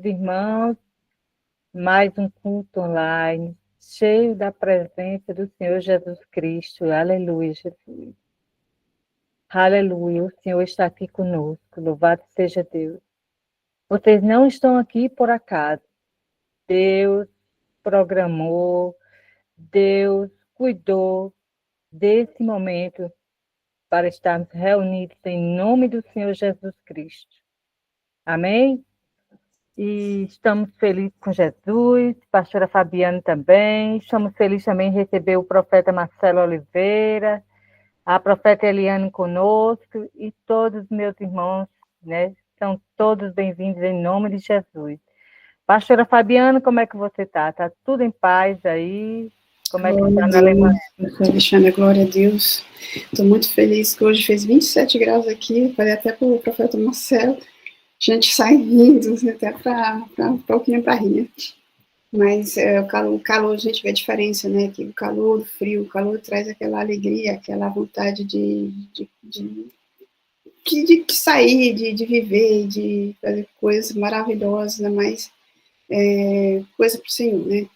queridos irmãos, mais um culto online, cheio da presença do Senhor Jesus Cristo. Aleluia, Jesus. Aleluia, o Senhor está aqui conosco, louvado seja Deus. Vocês não estão aqui por acaso. Deus programou, Deus cuidou desse momento para estarmos reunidos em nome do Senhor Jesus Cristo. Amém? E estamos felizes com Jesus, pastora Fabiana também. Estamos felizes também em receber o profeta Marcelo Oliveira, a profeta Eliane conosco e todos os meus irmãos, né? São todos bem-vindos em nome de Jesus. Pastora Fabiana, como é que você está? Está tudo em paz aí? Como é que está na Alemanha? Alexandre, glória a Deus. Estou muito feliz que hoje fez 27 graus aqui. Falei até para o profeta Marcelo. A gente sai rindo, até para um pouquinho para rir. Mas o calor, a gente vê a diferença, né? Que o calor, o frio, o calor traz aquela alegria, aquela vontade de sair, de viver, de fazer coisas maravilhosas, mas coisa para o Senhor, né?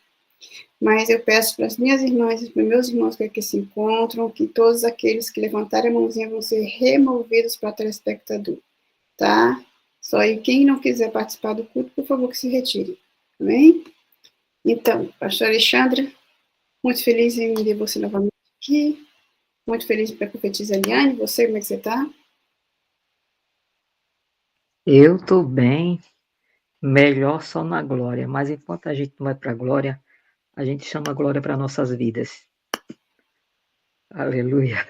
Mas eu peço para as minhas irmãs e para os meus irmãos que aqui se encontram, que todos aqueles que levantarem a mãozinha vão ser removidos para telespectador, tá? Só aí, quem não quiser participar do culto, por favor, que se retire, amém? Então, pastor Alexandra, muito feliz em ver você novamente aqui, muito feliz para a profetisa Eliane, você, como é que você está? Eu estou bem, melhor só na glória, mas enquanto a gente não vai para a glória, a gente chama a glória para nossas vidas. Aleluia.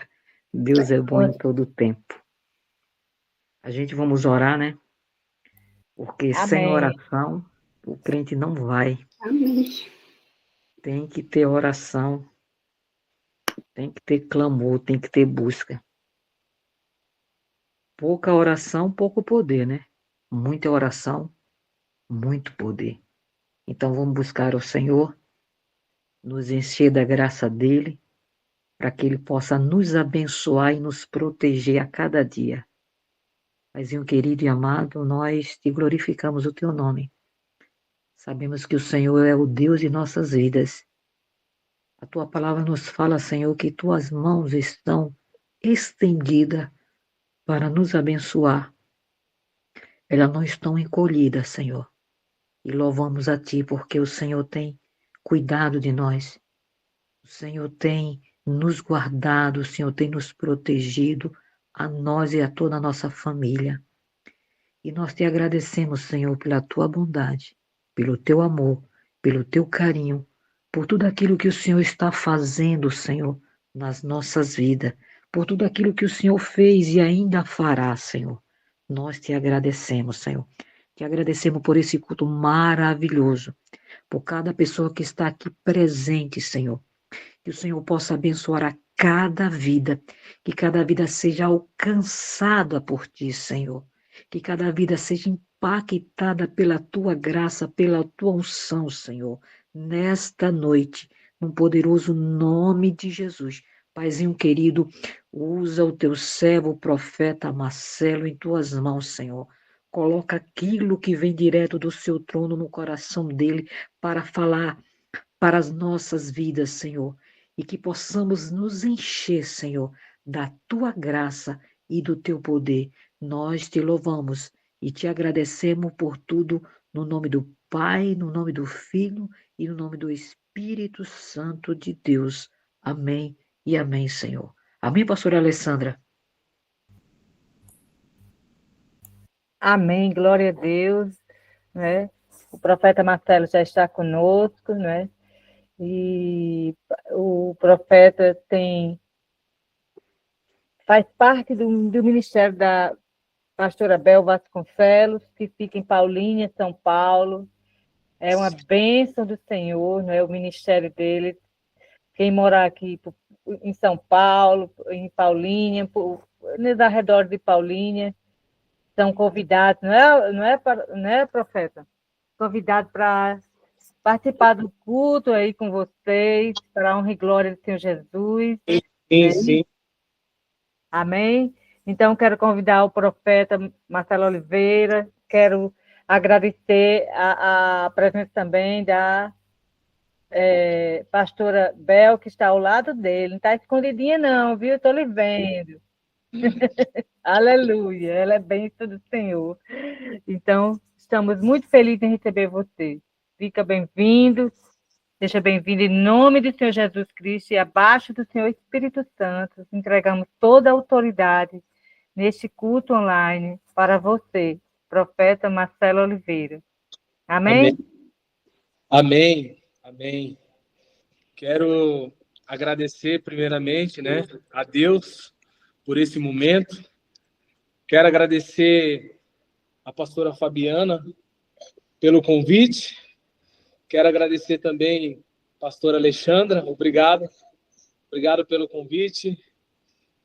Deus é bom em todo o tempo. A gente vamos orar, né? Porque Amém. Sem oração, o crente não vai. Amém. Tem que ter oração, tem que ter clamor, tem que ter busca. Pouca oração, pouco poder, né? Muita oração, muito poder. Então vamos buscar o Senhor, nos encher da graça dele, para que ele possa nos abençoar e nos proteger a cada dia. Paizinho querido e amado, nós te glorificamos o teu nome. Sabemos que o Senhor é o Deus de nossas vidas. A tua palavra nos fala, Senhor, que tuas mãos estão estendidas para nos abençoar. Elas não estão encolhidas, Senhor. E louvamos a ti porque o Senhor tem cuidado de nós. O Senhor tem nos guardado, o Senhor tem nos protegido, a nós e a toda a nossa família. E nós te agradecemos, Senhor, pela tua bondade, pelo teu amor, pelo teu carinho, por tudo aquilo que o Senhor está fazendo, Senhor, nas nossas vidas, por tudo aquilo que o Senhor fez e ainda fará, Senhor. Nós te agradecemos, Senhor. Te agradecemos por esse culto maravilhoso, por cada pessoa que está aqui presente, Senhor. Que o Senhor possa abençoar a cada vida, que cada vida seja alcançada por ti, Senhor. Que cada vida seja impactada pela tua graça, pela tua unção, Senhor. Nesta noite, no poderoso nome de Jesus. Paizinho querido, usa o teu servo, o profeta Marcelo, em tuas mãos, Senhor. Coloca aquilo que vem direto do seu trono no coração dele para falar para as nossas vidas, Senhor, e que possamos nos encher, Senhor, da tua graça e do teu poder. Nós te louvamos e te agradecemos por tudo, no nome do Pai, no nome do Filho e no nome do Espírito Santo de Deus. Amém e amém, Senhor. Amém, pastora Alessandra? Amém, glória a Deus, né? O profeta Marcelo já está conosco, né? E o profeta faz parte do ministério da pastora Bel Vasconcelos, que fica em Paulínia, São Paulo. É uma bênção do Senhor, né? O ministério dele. Quem mora aqui em São Paulo, em Paulínia, nos arredores de Paulínia, são convidados, não é, profeta? Convidados para participar do culto aí com vocês, para a honra e glória do Senhor Jesus. Sim. Amém? Então, quero convidar o profeta Marcelo Oliveira, quero Agradecer a presença também da pastora Bel, que está ao lado dele. Não está escondidinha, não, viu? Estou lhe vendo. Aleluia, ela é bênção do Senhor. Então, estamos muito felizes em receber você. Fica bem-vindo, seja bem-vindo em nome do Senhor Jesus Cristo e abaixo do Senhor Espírito Santo. Entregamos toda a autoridade neste culto online para você, profeta Marcelo Oliveira. Amém? Amém. Amém. Quero agradecer primeiramente, né, a Deus por esse momento. Quero agradecer a pastora Fabiana pelo convite. Quero agradecer também a pastora Alexandra, obrigado. Obrigado pelo convite.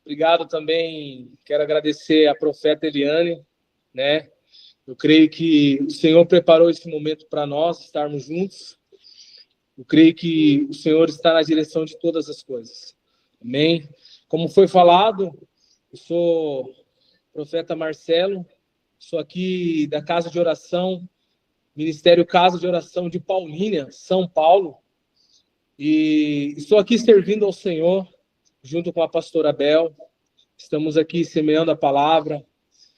Obrigado também, quero agradecer a profeta Eliane, né? Eu creio que o Senhor preparou esse momento para nós estarmos juntos. Eu creio que o Senhor está na direção de todas as coisas. Amém? Como foi falado, eu sou profeta Marcelo, sou aqui da Casa de Oração, Ministério Casa de Oração de Paulínia, São Paulo, e estou aqui servindo ao Senhor, junto com a pastora Bel. Estamos aqui semeando a palavra,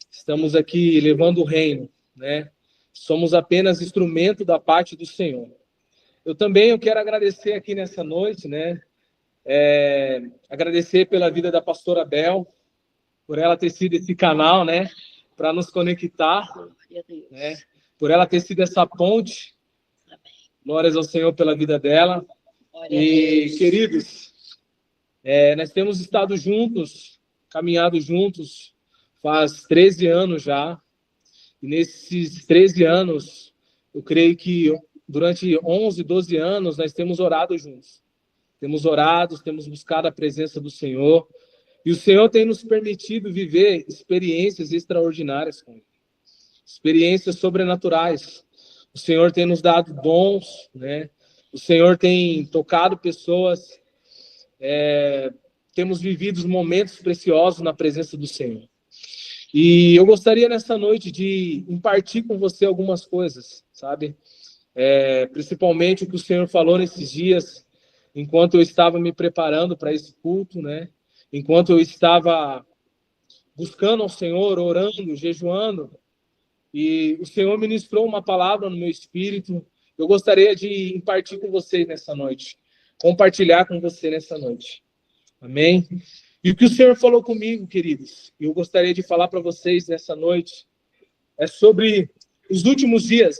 estamos aqui levando o reino, né? Somos apenas instrumento da parte do Senhor. Eu quero agradecer aqui nessa noite, né? Agradecer pela vida da pastora Bel, por ela ter sido esse canal, né? Para nos conectar, né? Por ela ter sido essa ponte. Glórias ao Senhor pela vida dela. E, queridos, nós temos estado juntos, caminhado juntos, faz 13 anos já. E nesses 13 anos, eu creio que durante 11, 12 anos, nós temos orado juntos. Temos orado, temos buscado a presença do Senhor. E o Senhor tem nos permitido viver experiências extraordinárias com Ele. Experiências sobrenaturais. O Senhor tem nos dado dons, né? O Senhor tem tocado pessoas. Temos vivido momentos preciosos na presença do Senhor. E eu gostaria nessa noite de impartir com você algumas coisas, sabe? Principalmente o que o Senhor falou nesses dias, enquanto eu estava me preparando para esse culto, né? Enquanto eu estava buscando ao Senhor, orando, jejuando, e o Senhor ministrou uma palavra no meu espírito. Eu gostaria de impartir com vocês nessa noite, compartilhar com você nessa noite. Amém? E o que o Senhor falou comigo, queridos, eu gostaria de falar para vocês nessa noite, é sobre os últimos dias,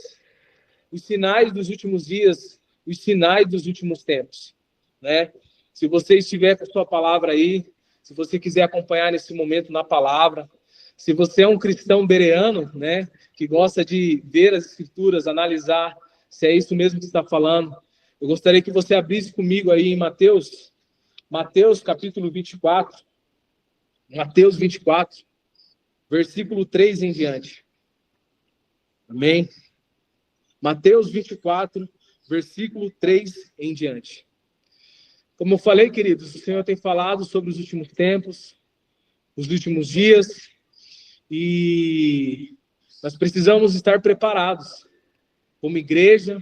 os sinais dos últimos dias, os sinais dos últimos tempos, né? Se você estiver com a sua palavra aí, se você quiser acompanhar nesse momento na palavra, se você é um cristão bereano, né, que gosta de ver as escrituras, analisar se é isso mesmo que está falando, eu gostaria que você abrisse comigo aí em Mateus capítulo 24, Mateus 24, versículo 3 em diante. Amém? Mateus 24, versículo 3 em diante. Como eu falei, queridos, o Senhor tem falado sobre os últimos tempos, os últimos dias, e nós precisamos estar preparados, como igreja,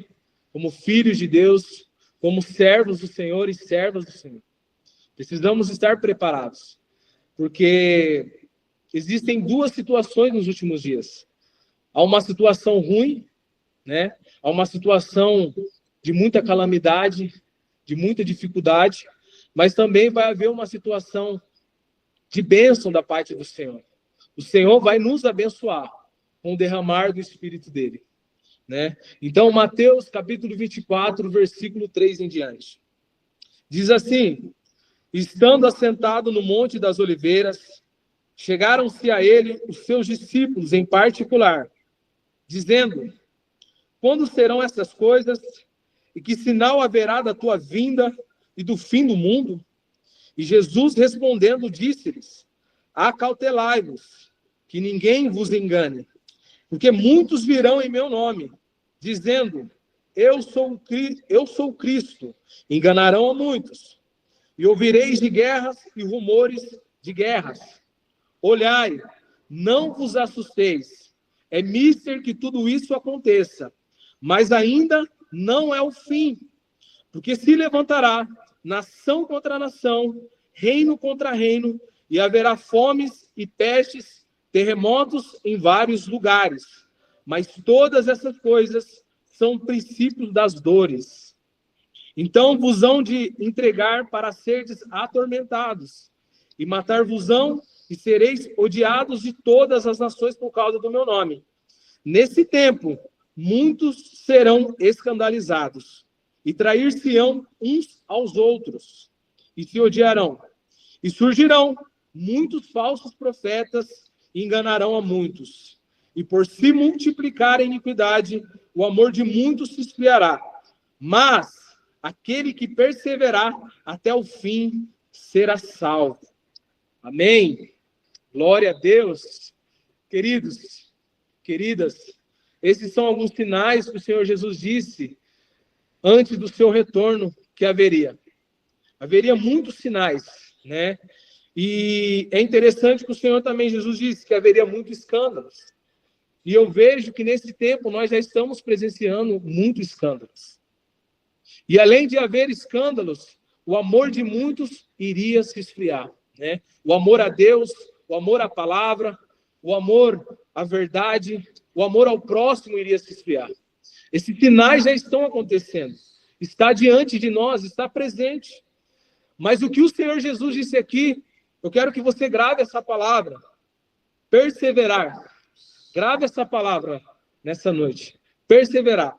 como filhos de Deus, como servos do Senhor e servas do Senhor. Precisamos estar preparados, porque existem duas situações nos últimos dias. Há uma situação ruim, né? Há uma situação de muita calamidade, de muita dificuldade, mas também vai haver uma situação de bênção da parte do Senhor. O Senhor vai nos abençoar com o derramar do Espírito dele, né? Então, Mateus capítulo 24, versículo 3 em diante. Diz assim: estando assentado no Monte das Oliveiras, chegaram-se a ele os seus discípulos em particular, dizendo: quando serão essas coisas? E que sinal haverá da tua vinda e do fim do mundo? E Jesus respondendo disse-lhes: acautelai-vos, que ninguém vos engane, porque muitos virão em meu nome, dizendo: eu sou o Cristo, enganarão a muitos. E ouvireis de guerras e rumores de guerras. Olhai, não vos assusteis, É mister que tudo isso aconteça, mas ainda não é o fim, porque se levantará nação contra nação, reino contra reino, e haverá fomes e pestes, terremotos em vários lugares. Mas todas essas coisas são princípios das dores. Então vos hão de entregar para serdes atormentados, e matar-vos-ão, e sereis odiados de todas as nações por causa do meu nome. Nesse tempo, muitos serão escandalizados, e trair-se-ão uns aos outros, e se odiarão. E surgirão muitos falsos profetas, e enganarão a muitos. E por se multiplicar a iniquidade, o amor de muitos se esfriará. Mas aquele que perseverar até o fim será salvo. Amém. Glória a Deus. Queridos, queridas, esses são alguns sinais que o Senhor Jesus disse antes do seu retorno que haveria. Haveria muitos sinais, né? E é interessante que o Senhor também, Jesus disse que haveria muitos escândalos. E eu vejo que nesse tempo nós já estamos presenciando muitos escândalos. E além de haver escândalos, o amor de muitos iria se esfriar, né? O amor a Deus, o amor à palavra, o amor à verdade, o amor ao próximo iria se esfriar. Esses sinais já estão acontecendo. Está diante de nós, está presente. Mas o que o Senhor Jesus disse aqui, eu quero que você grave essa palavra. Perseverar. Grave essa palavra nessa noite. Perseverar.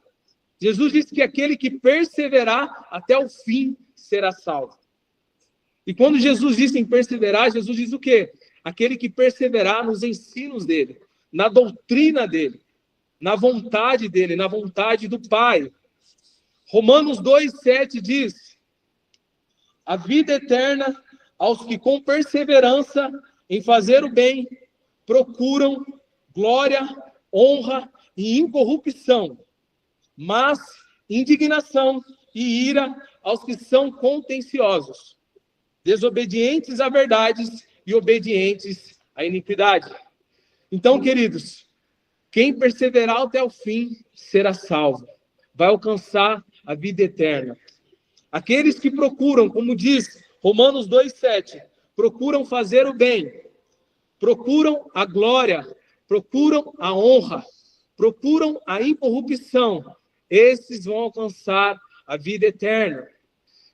Jesus disse que aquele que perseverar até o fim será salvo. E quando Jesus disse em perseverar, Jesus diz o quê? Aquele que perseverar nos ensinos dele, na doutrina dele, na vontade dele, na vontade do Pai. Romanos 2,7 diz: a vida eterna aos que com perseverança em fazer o bem procuram glória, honra e incorrupção, mas indignação e ira aos que são contenciosos, desobedientes à verdade e obedientes à iniquidade. Então, queridos, quem perseverar até o fim será salvo, vai alcançar a vida eterna. Aqueles que procuram, como diz Romanos 2,7, procuram fazer o bem, procuram a glória, procuram a honra, procuram a incorrupção, esses vão alcançar a vida eterna.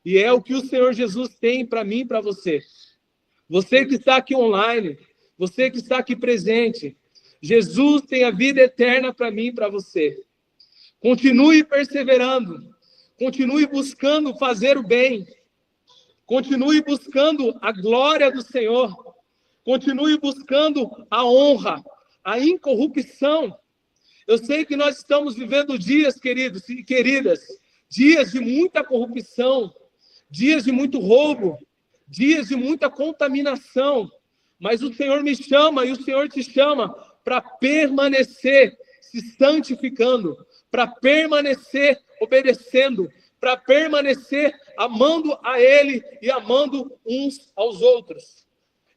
E é o que o Senhor Jesus tem para mim e para você. Você que está aqui online, você que está aqui presente, Jesus tem a vida eterna para mim e para você. Continue perseverando, continue buscando fazer o bem, continue buscando a glória do Senhor, continue buscando a honra, a incorrupção. Eu sei que nós estamos vivendo dias, queridos e queridas, dias de muita corrupção, dias de muito roubo, dias de muita contaminação, mas o Senhor me chama e o Senhor te chama para permanecer se santificando, para permanecer obedecendo, para permanecer amando a Ele e amando uns aos outros.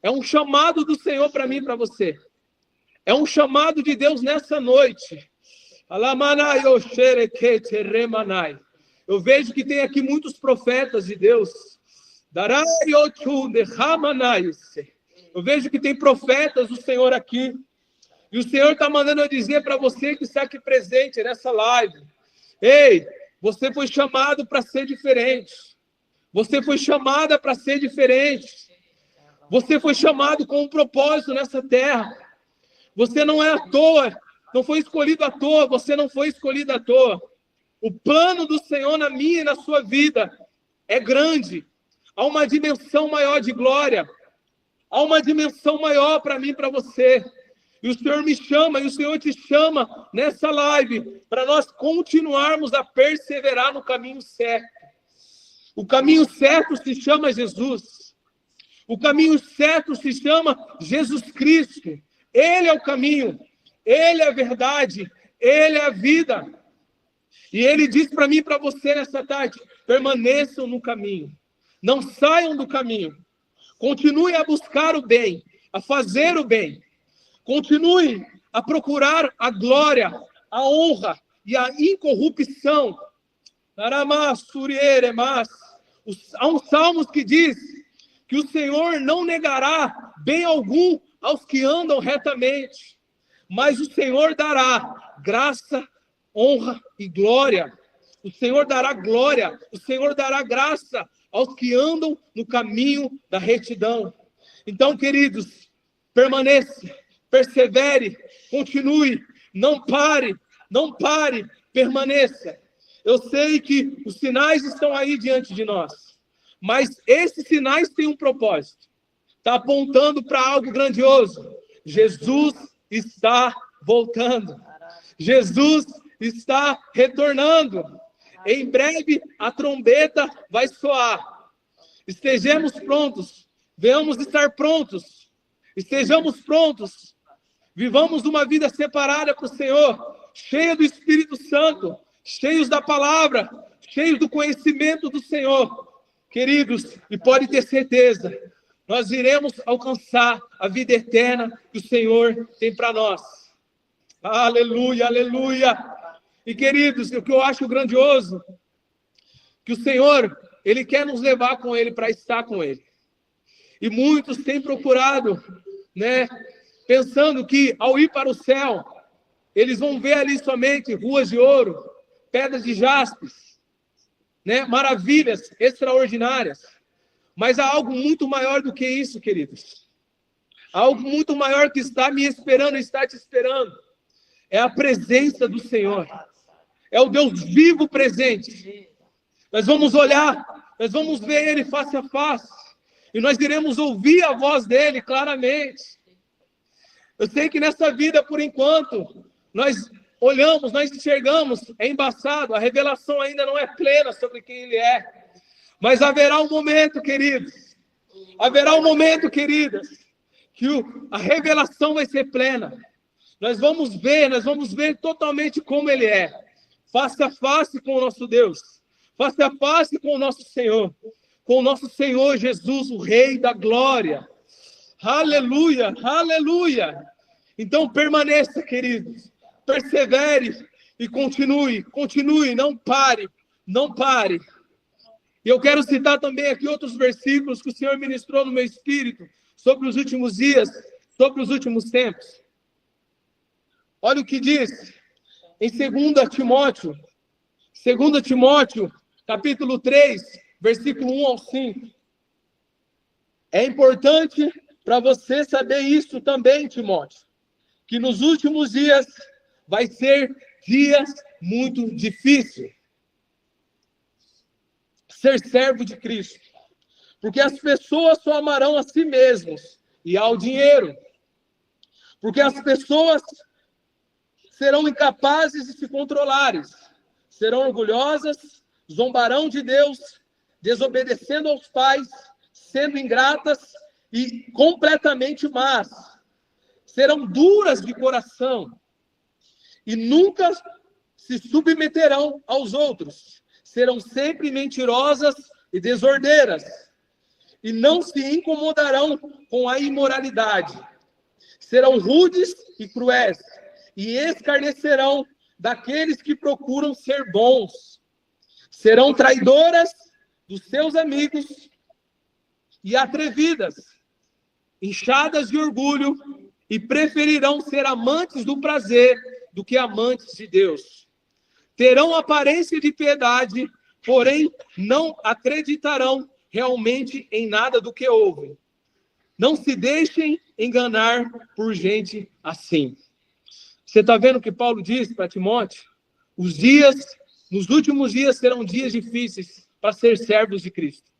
É um chamado do Senhor para mim e para você. É um chamado de Deus nessa noite. Eu vejo que tem aqui muitos profetas de Deus. Eu vejo que tem profetas do Senhor aqui. E o Senhor está mandando eu dizer para você que está aqui presente nessa live. Ei, você foi chamado para ser diferente. Você foi chamada para ser diferente. Você foi chamado com um propósito nessa terra. Você não é à toa, não foi escolhido à toa, você não foi escolhido à toa. O plano do Senhor na minha e na sua vida é grande. Há uma dimensão maior de glória. Há uma dimensão maior para mim e para você. E o Senhor me chama, e o Senhor te chama nessa live para nós continuarmos a perseverar no caminho certo. O caminho certo se chama Jesus. O caminho certo se chama Jesus Cristo. Ele é o caminho, Ele é a verdade, Ele é a vida. E Ele diz para mim e para você nessa tarde, permaneçam no caminho, não saiam do caminho, continue a buscar o bem, a fazer o bem, continue a procurar a glória, a honra e a incorrupção. Há um salmo que diz que o Senhor não negará bem algum aos que andam retamente, mas o Senhor dará graça, honra e glória. O Senhor dará glória, o Senhor dará graça aos que andam no caminho da retidão. Então, queridos, permaneça, persevere, continue, não pare, permaneça. Eu sei que os sinais estão aí diante de nós, mas esses sinais têm um propósito. Está apontando para algo grandioso. Jesus está voltando. Jesus está retornando. Em breve a trombeta vai soar. Estejamos prontos. Venhamos estar prontos. Estejamos prontos. Vivamos uma vida separada para o Senhor, cheia do Espírito Santo, cheios da palavra, cheios do conhecimento do Senhor. Queridos, e pode ter certeza, nós iremos alcançar a vida eterna que o Senhor tem para nós. Aleluia, aleluia. E queridos, o que eu acho grandioso, que o Senhor, Ele quer nos levar com Ele para estar com Ele. E muitos têm procurado, pensando que ao ir para o céu, eles vão ver ali somente ruas de ouro, pedras de jaspes, maravilhas extraordinárias. Mas há algo muito maior do que isso, queridos. Há algo muito maior que está me esperando, está te esperando. É a presença do Senhor. É o Deus vivo presente. Nós vamos olhar, nós vamos ver Ele face a face. E nós iremos ouvir a voz dEle claramente. Eu sei que nessa vida, por enquanto, nós olhamos, nós enxergamos, é embaçado, a revelação ainda não é plena sobre quem Ele é. Mas haverá um momento, queridos, que a revelação vai ser plena. Nós vamos ver totalmente como Ele é. Face a face com o nosso Deus, face a face com o nosso Senhor Jesus, o Rei da Glória. Aleluia, aleluia. Então permaneça, queridos, persevere e continue, não pare. E eu quero citar também aqui outros versículos que o Senhor ministrou no meu espírito sobre os últimos dias, sobre os últimos tempos. Olha o que diz em 2 Timóteo, capítulo 3, versículo 1 ao 5. É importante para você saber isso também, Timóteo, que nos últimos dias vai ser dias muito difíceis. Ser servo de Cristo. Porque as pessoas só amarão a si mesmos e ao dinheiro. Porque as pessoas serão incapazes de se controlarem. Serão orgulhosas, zombarão de Deus, desobedecendo aos pais, sendo ingratas e completamente más. Serão duras de coração e nunca se submeterão aos outros. Serão sempre mentirosas e desordeiras, e não se incomodarão com a imoralidade. Serão rudes e cruéis, e escarnecerão daqueles que procuram ser bons. Serão traidoras dos seus amigos e atrevidas, inchadas de orgulho, e preferirão ser amantes do prazer do que amantes de Deus. Terão aparência de piedade, porém não acreditarão realmente em nada do que ouvem. Não se deixem enganar por gente assim. Você está vendo o que Paulo diz para Timóteo? Nos últimos dias serão dias difíceis para ser servos de Cristo.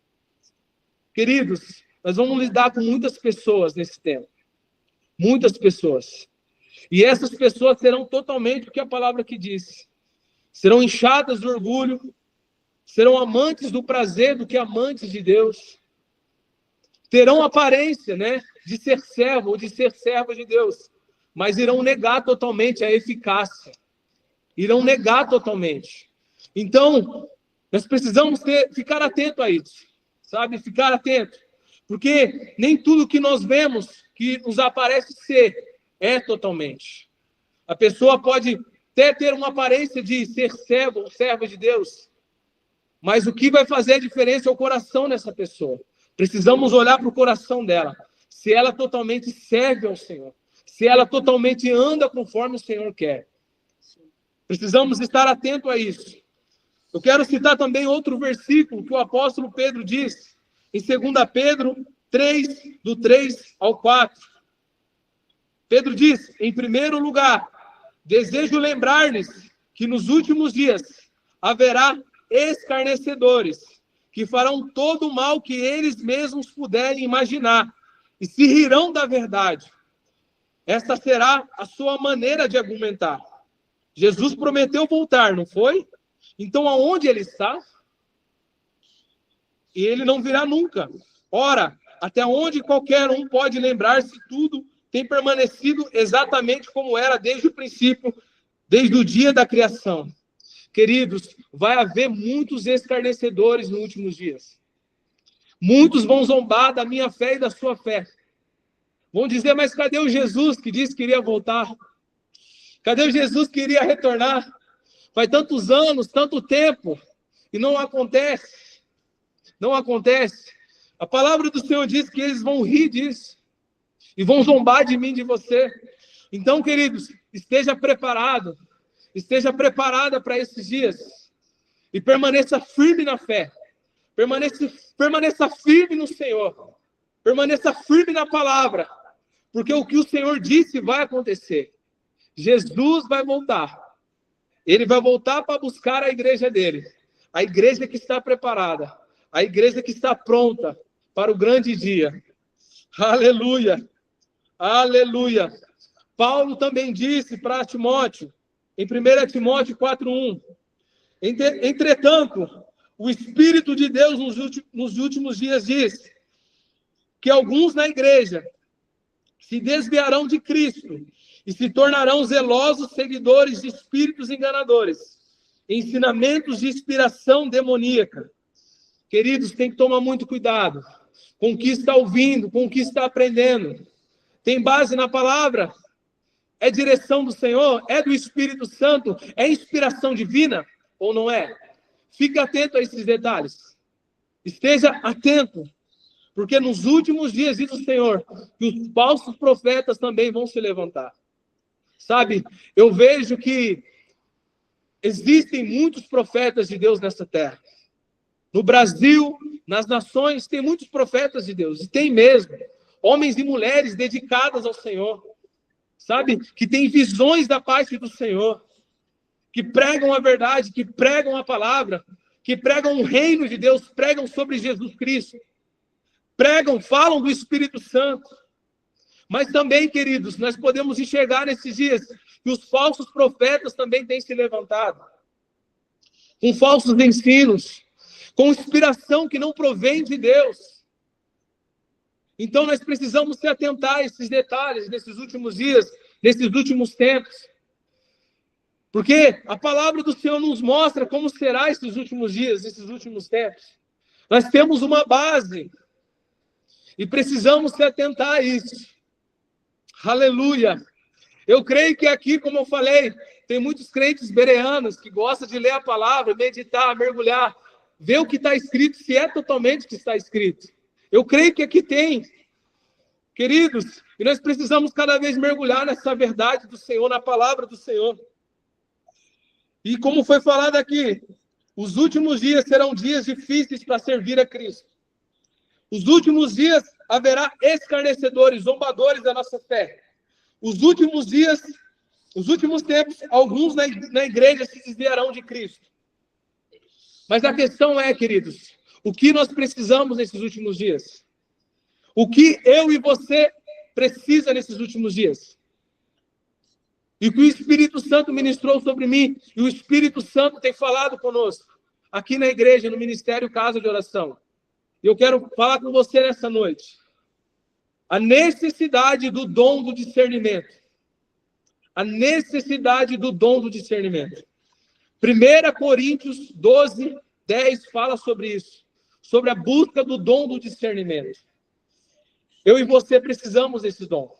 Queridos, nós vamos lidar com muitas pessoas nesse tempo. Muitas pessoas. E essas pessoas serão totalmente o que a palavra aqui diz. Serão inchadas do orgulho, serão amantes do prazer do que amantes de Deus. Terão aparência, de ser servo ou de ser serva de Deus, mas irão negar totalmente a eficácia. Irão negar totalmente. Então, nós precisamos ficar atento a isso, sabe? Ficar atento. Porque nem tudo que nós vemos que nos aparece ser é totalmente. A pessoa pode até ter uma aparência de ser servo de Deus, mas o que vai fazer a diferença é o coração dessa pessoa. Precisamos olhar para o coração dela. Se ela totalmente serve ao Senhor, se ela totalmente anda conforme o Senhor quer. Precisamos estar atento a isso. Eu quero citar também outro versículo que o apóstolo Pedro diz, em 2 Pedro 3, do 3 ao 4. Pedro diz, em primeiro lugar, desejo lembrar-lhes que nos últimos dias haverá escarnecedores, que farão todo o mal que eles mesmos puderem imaginar, e se rirão da verdade. Esta será a sua maneira de argumentar. Jesus prometeu voltar, não foi? Então, aonde ele está? E ele não virá nunca. Ora, até onde qualquer um pode lembrar se tudo tem permanecido exatamente como era desde o princípio, desde o dia da criação. Queridos, vai haver muitos escarnecedores nos últimos dias. Muitos vão zombar da minha fé e da sua fé. Vão dizer, mas cadê o Jesus que disse que iria voltar? Cadê o Jesus que iria retornar? Faz tantos anos, tanto tempo, e não acontece. Não acontece. A palavra do Senhor diz que eles vão rir disso. E vão zombar de mim, de você. Então, queridos, esteja preparado. Esteja preparada para esses dias. E permaneça firme na fé. Permaneça firme no Senhor. Permaneça firme na palavra. Porque o que o Senhor disse vai acontecer. Jesus vai voltar. Ele vai voltar para buscar a igreja dele. A igreja que está preparada. A igreja que está pronta para o grande dia. Aleluia. Aleluia. Paulo também disse para Timóteo, em 1 Timóteo 4:1, entretanto, o Espírito de Deus nos últimos dias diz que alguns na igreja se desviarão de Cristo e se tornarão zelosos seguidores de espíritos enganadores, ensinamentos de inspiração demoníaca. Queridos, tem que tomar muito cuidado com o que está ouvindo, com o que está aprendendo. Tem base na palavra? É direção do Senhor? É do Espírito Santo? É inspiração divina ou não é? Fique atento a esses detalhes. Esteja atento. Porque nos últimos dias, diz o Senhor, que os falsos profetas também vão se levantar. Sabe, eu vejo que existem muitos profetas de Deus nessa terra. No Brasil, nas nações, tem muitos profetas de Deus. E tem mesmo. Homens e mulheres dedicadas ao Senhor. Sabe, que têm visões da parte do Senhor. Que pregam a verdade, que pregam a palavra. Que pregam o reino de Deus, pregam sobre Jesus Cristo. Pregam, falam do Espírito Santo. Mas também, queridos, nós podemos enxergar nesses dias que os falsos profetas também têm se levantado. Com falsos ensinos, com inspiração que não provém de Deus. Então nós precisamos se atentar a esses detalhes nesses últimos dias, nesses últimos tempos. Porque a palavra do Senhor nos mostra como será esses últimos dias, esses últimos tempos. Nós temos uma base e precisamos se atentar a isso. Aleluia! Eu creio que aqui, como eu falei, tem muitos crentes bereanos que gostam de ler a palavra, meditar, mergulhar, ver o que está escrito, se é totalmente o que está escrito. Eu creio que aqui tem. Queridos, e nós precisamos cada vez mergulhar nessa verdade do Senhor, na palavra do Senhor. E como foi falado aqui, os últimos dias serão dias difíceis para servir a Cristo. Os últimos dias haverá escarnecedores, zombadores da nossa fé. Os últimos dias, os últimos tempos, alguns na igreja se desviarão de Cristo. Mas a questão é, queridos, o que nós precisamos nesses últimos dias? O que eu e você precisa nesses últimos dias? E o que o Espírito Santo ministrou sobre mim, e o Espírito Santo tem falado conosco, aqui na igreja, no Ministério Casa de Oração. E eu quero falar com você nessa noite. A necessidade do dom do discernimento. A necessidade do dom do discernimento. 1 Coríntios 12, 10 fala sobre isso. Sobre a busca do dom do discernimento. Eu e você precisamos desse dom.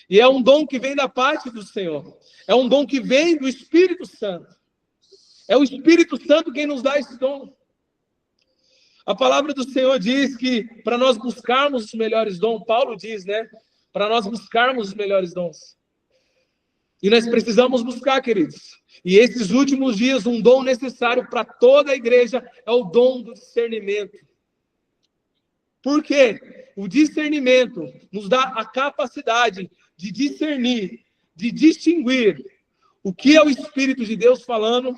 E é um dom que vem da parte do Senhor. É um dom que vem do Espírito Santo. É o Espírito Santo quem nos dá esse dom. A palavra do Senhor diz que para nós buscarmos os melhores dons, Paulo diz, né? Para nós buscarmos os melhores dons. E nós precisamos buscar, queridos. E esses últimos dias, um dom necessário para toda a igreja é o dom do discernimento. Por quê? O discernimento nos dá a capacidade de discernir, de distinguir o que é o Espírito de Deus falando,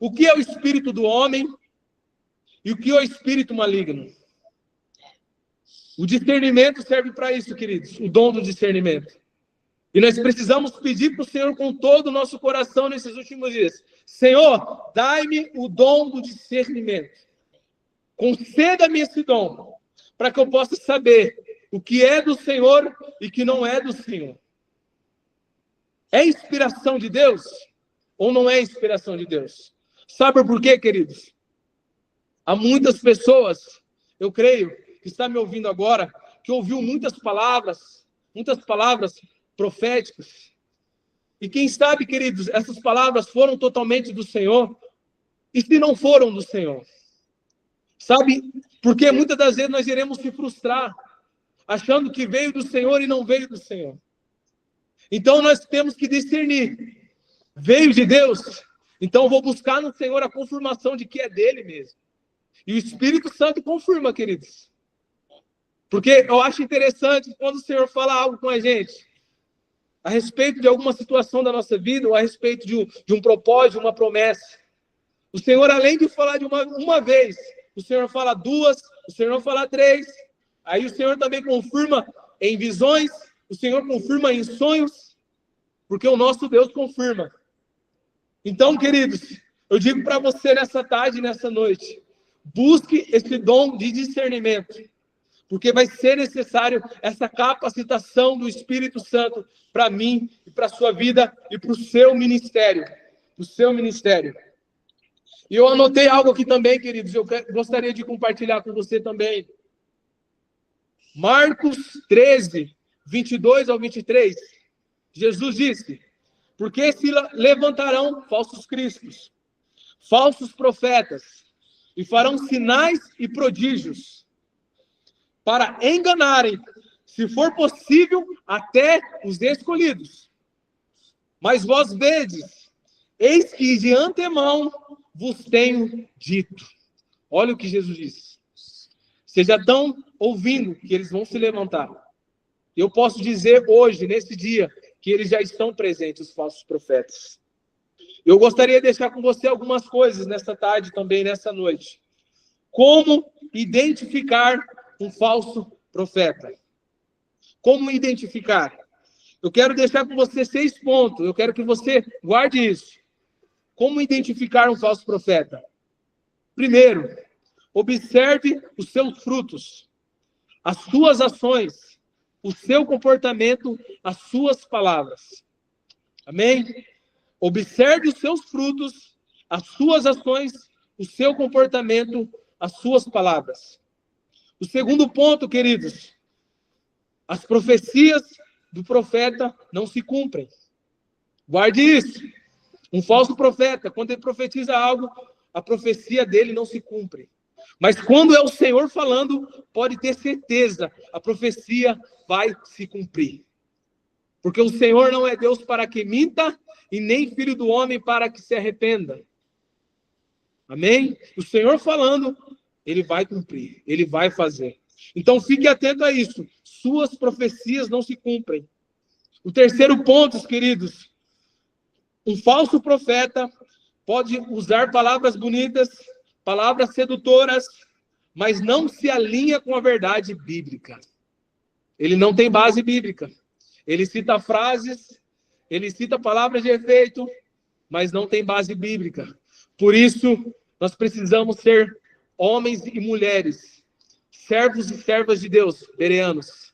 o que é o espírito do homem e o que é o espírito maligno. O discernimento serve para isso, queridos, o dom do discernimento. E nós precisamos pedir para o Senhor com todo o nosso coração nesses últimos dias. Senhor, dai-me o dom do discernimento. Conceda-me esse dom, para que eu possa saber o que é do Senhor e o que não é do Senhor. É inspiração de Deus ou não é inspiração de Deus? Sabe por quê, queridos? Há muitas pessoas, eu creio, que está me ouvindo agora, que ouviu muitas palavras proféticas. E quem sabe, queridos, essas palavras foram totalmente do Senhor, e se não foram do Senhor? Sabe, porque muitas das vezes nós iremos se frustrar, achando que veio do Senhor e não veio do Senhor. Então nós temos que discernir. Veio de Deus? Então eu vou buscar no Senhor a confirmação de que é dele mesmo. E o Espírito Santo confirma, queridos. Porque eu acho interessante quando o Senhor fala algo com a gente, a respeito de alguma situação da nossa vida, ou a respeito de um propósito, de uma promessa. O Senhor, além de falar de uma vez, o Senhor fala duas, o Senhor fala três. Aí o Senhor também confirma em visões, o Senhor confirma em sonhos, porque o nosso Deus confirma. Então, queridos, eu digo para você nessa tarde, nessa noite, busque esse dom de discernimento, porque vai ser necessário essa capacitação do Espírito Santo para mim e para a sua vida e para o seu ministério. O seu ministério. E eu anotei algo aqui também, queridos, eu gostaria de compartilhar com você também. Marcos 13, 22 ao 23, Jesus disse: porque se levantarão falsos cristos, falsos profetas, e farão sinais e prodígios, para enganarem, se for possível, até os escolhidos. Mas vós vedes, eis que de antemão vos tenho dito. Olha o que Jesus disse. Vocês já estão ouvindo que eles vão se levantar. Eu posso dizer hoje, nesse dia, que eles já estão presentes, os falsos profetas. Eu gostaria de deixar com você algumas coisas nessa tarde também, nessa noite. Como identificar um falso profeta? Como identificar? Eu quero deixar com você 6 pontos. Eu quero que você guarde isso. Como identificar um falso profeta? Primeiro, observe os seus frutos, as suas ações, o seu comportamento, as suas palavras. Amém? Observe os seus frutos, as suas ações, o seu comportamento, as suas palavras. O segundo ponto, queridos, as profecias do profeta não se cumprem. Guarde isso. Um falso profeta, quando ele profetiza algo, a profecia dele não se cumpre. Mas quando é o Senhor falando, pode ter certeza, a profecia vai se cumprir. Porque o Senhor não é Deus para que minta, e nem filho do homem para que se arrependa. Amém? O Senhor falando, ele vai cumprir, ele vai fazer. Então fique atento a isso. Suas profecias não se cumprem. O terceiro ponto, queridos, um falso profeta pode usar palavras bonitas, palavras sedutoras, mas não se alinha com a verdade bíblica. Ele não tem base bíblica. Ele cita frases, ele cita palavras de efeito, mas não tem base bíblica. Por isso, nós precisamos ser homens e mulheres, servos e servas de Deus, bereanos.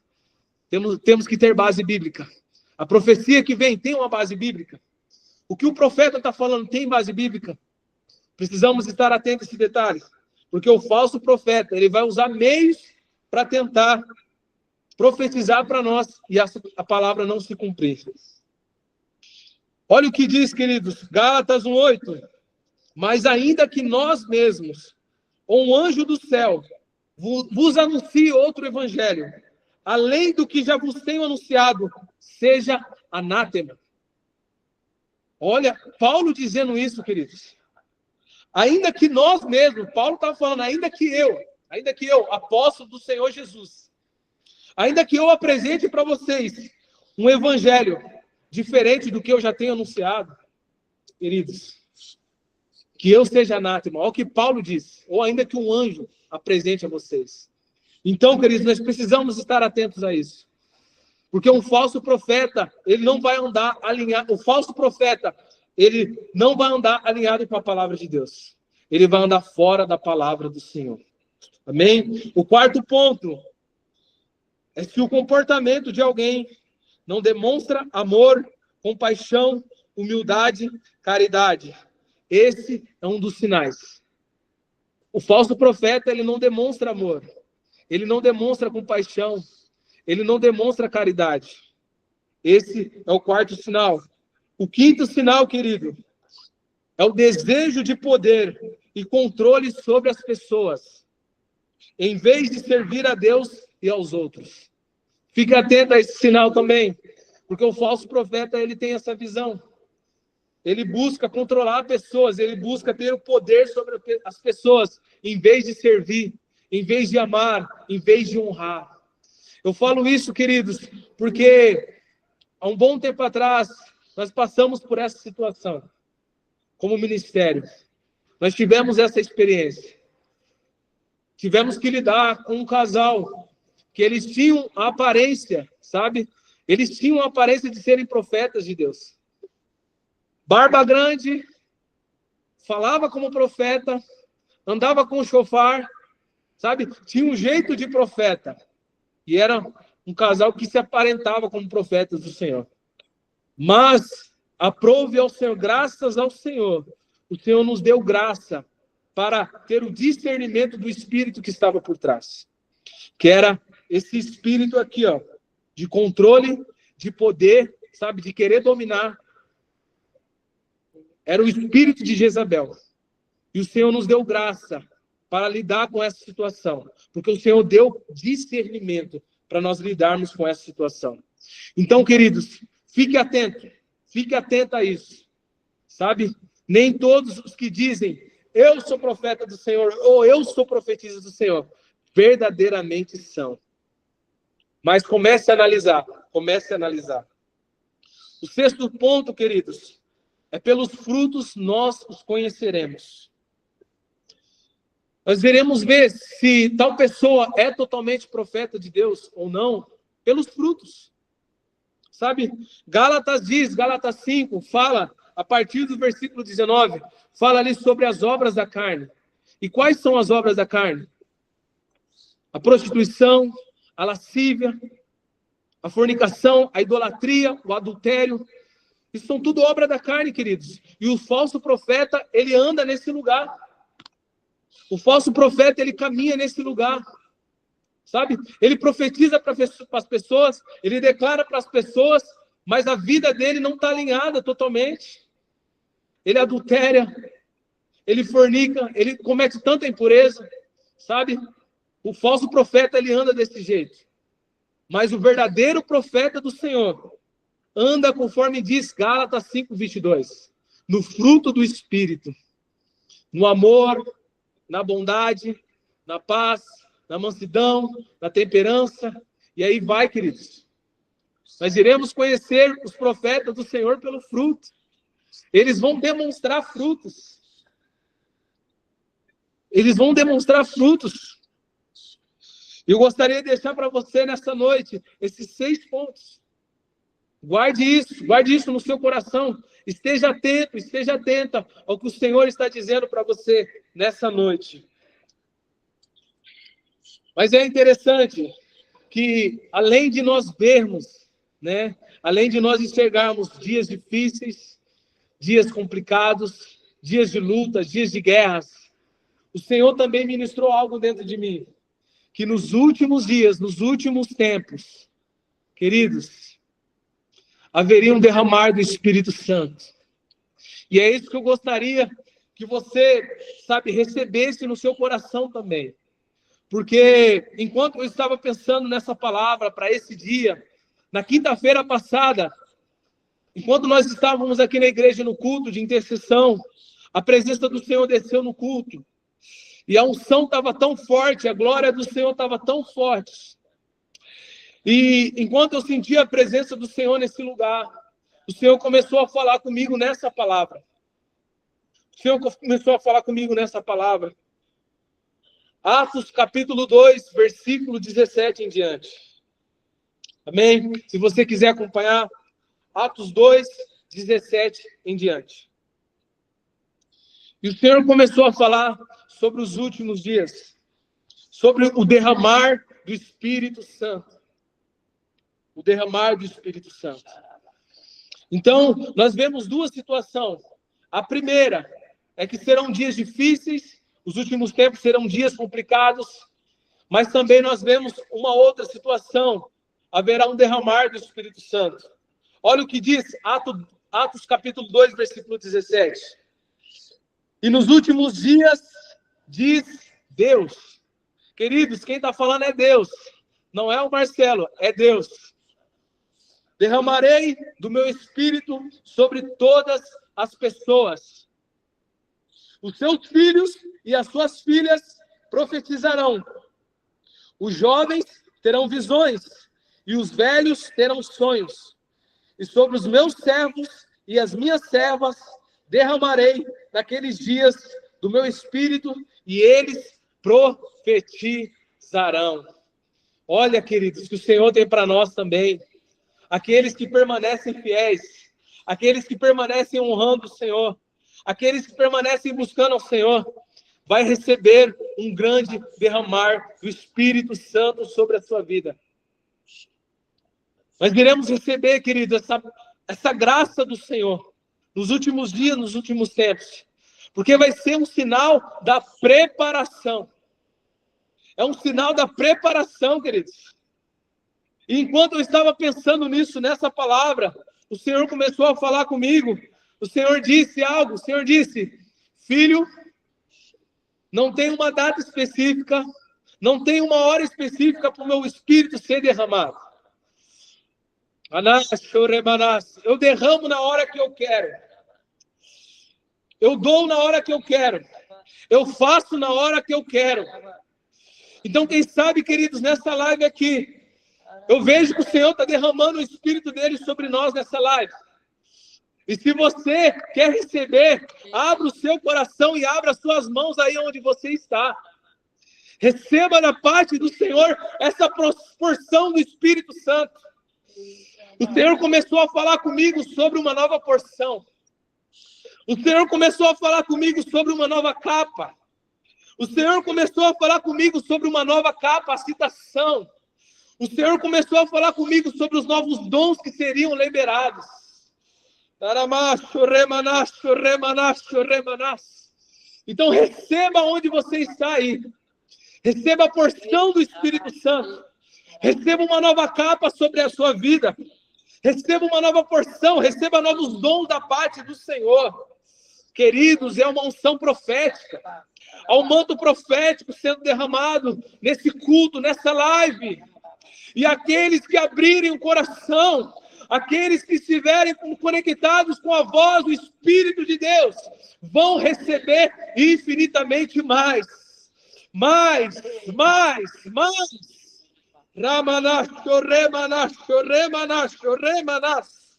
Temos que ter base bíblica. A profecia que vem tem uma base bíblica. O que o profeta está falando tem base bíblica. Precisamos estar atentos a esse detalhe. Porque o falso profeta, ele vai usar meios para tentar profetizar para nós e a palavra não se cumprir. Olha o que diz, queridos, Gálatas 1:8. Mas ainda que nós mesmos, ou um anjo do céu, vos anuncie outro evangelho, além do que já vos tenho anunciado, seja anátema. Olha, Paulo dizendo isso, queridos. Ainda que nós mesmos, Paulo está falando, ainda que eu, apóstolo do Senhor Jesus, ainda que eu apresente para vocês um evangelho diferente do que eu já tenho anunciado, queridos, que eu seja anátema. Olha o que Paulo diz, ou ainda que um anjo apresente a vocês. Então, queridos, nós precisamos estar atentos a isso. Porque um falso profeta, ele não vai andar alinhado. O falso profeta, ele não vai andar alinhado com a palavra de Deus. Ele vai andar fora da palavra do Senhor. Amém? O quarto ponto é se o comportamento de alguém não demonstra amor, compaixão, humildade, caridade. Esse é um dos sinais. O falso profeta, ele não demonstra amor. Ele não demonstra compaixão. Ele não demonstra caridade. Esse é o quarto sinal. O quinto sinal, querido, é o desejo de poder e controle sobre as pessoas, em vez de servir a Deus e aos outros. Fique atento a esse sinal também, porque o falso profeta, ele tem essa visão. Ele busca controlar pessoas, ele busca ter o poder sobre as pessoas, em vez de servir, em vez de amar, em vez de honrar. Eu falo isso, queridos, porque há um bom tempo atrás, nós passamos por essa situação, como ministério. Nós tivemos essa experiência. Tivemos que lidar com um casal, que eles tinham a aparência, sabe? Eles tinham a aparência de serem profetas de Deus. Barba grande, falava como profeta, andava com o chofar, sabe? Tinha um jeito de profeta. E era um casal que se aparentava como profetas do Senhor. Mas, aprove ao Senhor, graças ao Senhor, o Senhor nos deu graça para ter o discernimento do espírito que estava por trás. Que era esse espírito aqui, ó, de controle, de poder, sabe? De querer dominar. Era o espírito de Jezabel. E o Senhor nos deu graça para lidar com essa situação. Porque o Senhor deu discernimento para nós lidarmos com essa situação. Então, queridos, fique atento a isso. Sabe? Nem todos os que dizem, eu sou profeta do Senhor, ou eu sou profetisa do Senhor, verdadeiramente são. Mas comece a analisar. O sexto ponto, queridos, é pelos frutos nós os conheceremos. Nós veremos ver se tal pessoa é totalmente profeta de Deus ou não, pelos frutos. Sabe? Gálatas 5, fala, a partir do versículo 19, fala ali sobre as obras da carne. E quais são as obras da carne? A prostituição, a lascívia, a fornicação, a idolatria, o adultério. Isso são tudo obra da carne, queridos. E o falso profeta, ele anda nesse lugar. O falso profeta, ele caminha nesse lugar. Sabe? Ele profetiza para as pessoas, ele declara para as pessoas, mas a vida dele não está alinhada totalmente. Ele adultéria, ele fornica, ele comete tanta impureza, sabe? O falso profeta, ele anda desse jeito. Mas o verdadeiro profeta do Senhor anda conforme diz Gálatas 5:22, no fruto do Espírito, no amor, na bondade, na paz, na mansidão, na temperança, e aí vai, queridos. Nós iremos conhecer os profetas do Senhor pelo fruto. Eles vão demonstrar frutos. Eles vão demonstrar frutos. Eu gostaria de deixar para você nessa noite esses 6 pontos. Guarde isso no seu coração. Esteja atenta ao que o Senhor está dizendo para você nessa noite. Mas é interessante que, além de nós vermos, né, além de nós enxergarmos dias difíceis, dias complicados, dias de lutas, dias de guerras, o Senhor também ministrou algo dentro de mim. que nos últimos dias, nos últimos tempos, queridos, haveria um derramar do Espírito Santo. E é isso que eu gostaria que você, recebesse no seu coração também. Porque enquanto eu estava pensando nessa palavra para esse dia, na quinta-feira passada, enquanto nós estávamos aqui na igreja no culto de intercessão, a presença do Senhor desceu no culto. E a unção estava tão forte, a glória do Senhor estava tão forte. E enquanto eu sentia a presença do Senhor nesse lugar, o Senhor começou a falar comigo nessa palavra. O Senhor começou a falar comigo nessa palavra. Atos capítulo 2, versículo 17 em diante. Amém? Se você quiser acompanhar, Atos 2, 17 em diante. E o Senhor começou a falar sobre os últimos dias, sobre o derramar do Espírito Santo. O derramar do Espírito Santo. Então, nós vemos duas situações. A primeira é que serão dias difíceis, os últimos tempos serão dias complicados, mas também nós vemos uma outra situação. Haverá um derramar do Espírito Santo. Olha o que diz Atos capítulo 2, versículo 17. E nos últimos dias, diz Deus. Queridos, quem está falando é Deus. Não é o Marcelo, é Deus. Derramarei do meu Espírito sobre todas as pessoas. Os seus filhos e as suas filhas profetizarão. Os jovens terão visões e os velhos terão sonhos. E sobre os meus servos e as minhas servas derramarei naqueles dias do meu Espírito e eles profetizarão. Olha, queridos, que o Senhor tem para nós também. Aqueles que permanecem fiéis, aqueles que permanecem honrando o Senhor, aqueles que permanecem buscando ao Senhor, vai receber um grande derramar do Espírito Santo sobre a sua vida. Nós iremos receber, querido, essa graça do Senhor nos últimos dias, nos últimos tempos, porque vai ser um sinal da preparação. É um sinal da preparação, queridos. E enquanto eu estava pensando nisso, nessa palavra, o Senhor começou a falar comigo. O Senhor disse algo, o Senhor disse: filho, não tem uma data específica, não tem uma hora específica para o meu Espírito ser derramado. Eu derramo na hora que eu quero. Eu dou na hora que eu quero. Eu faço na hora que eu quero. Então, quem sabe, queridos, nessa live aqui, eu vejo que o Senhor está derramando o Espírito dele sobre nós nessa live. E se você quer receber, abra o seu coração e abra as suas mãos aí onde você está. Receba da parte do Senhor essa porção do Espírito Santo. O Senhor começou a falar comigo sobre uma nova porção. O Senhor começou a falar comigo sobre uma nova capa. O Senhor começou a falar comigo sobre uma nova capacitação. O Senhor começou a falar comigo sobre os novos dons que seriam liberados. Então receba onde você está aí. Receba a porção do Espírito Santo. Receba uma nova capa sobre a sua vida. Receba uma nova porção. Receba novos dons da parte do Senhor. Queridos, é uma unção profética. Há um manto profético sendo derramado nesse culto, nessa live. E aqueles que abrirem o coração, aqueles que estiverem conectados com a voz do Espírito de Deus, vão receber infinitamente mais. Mais. Ramanacho, remanacho, remanacho, remanas.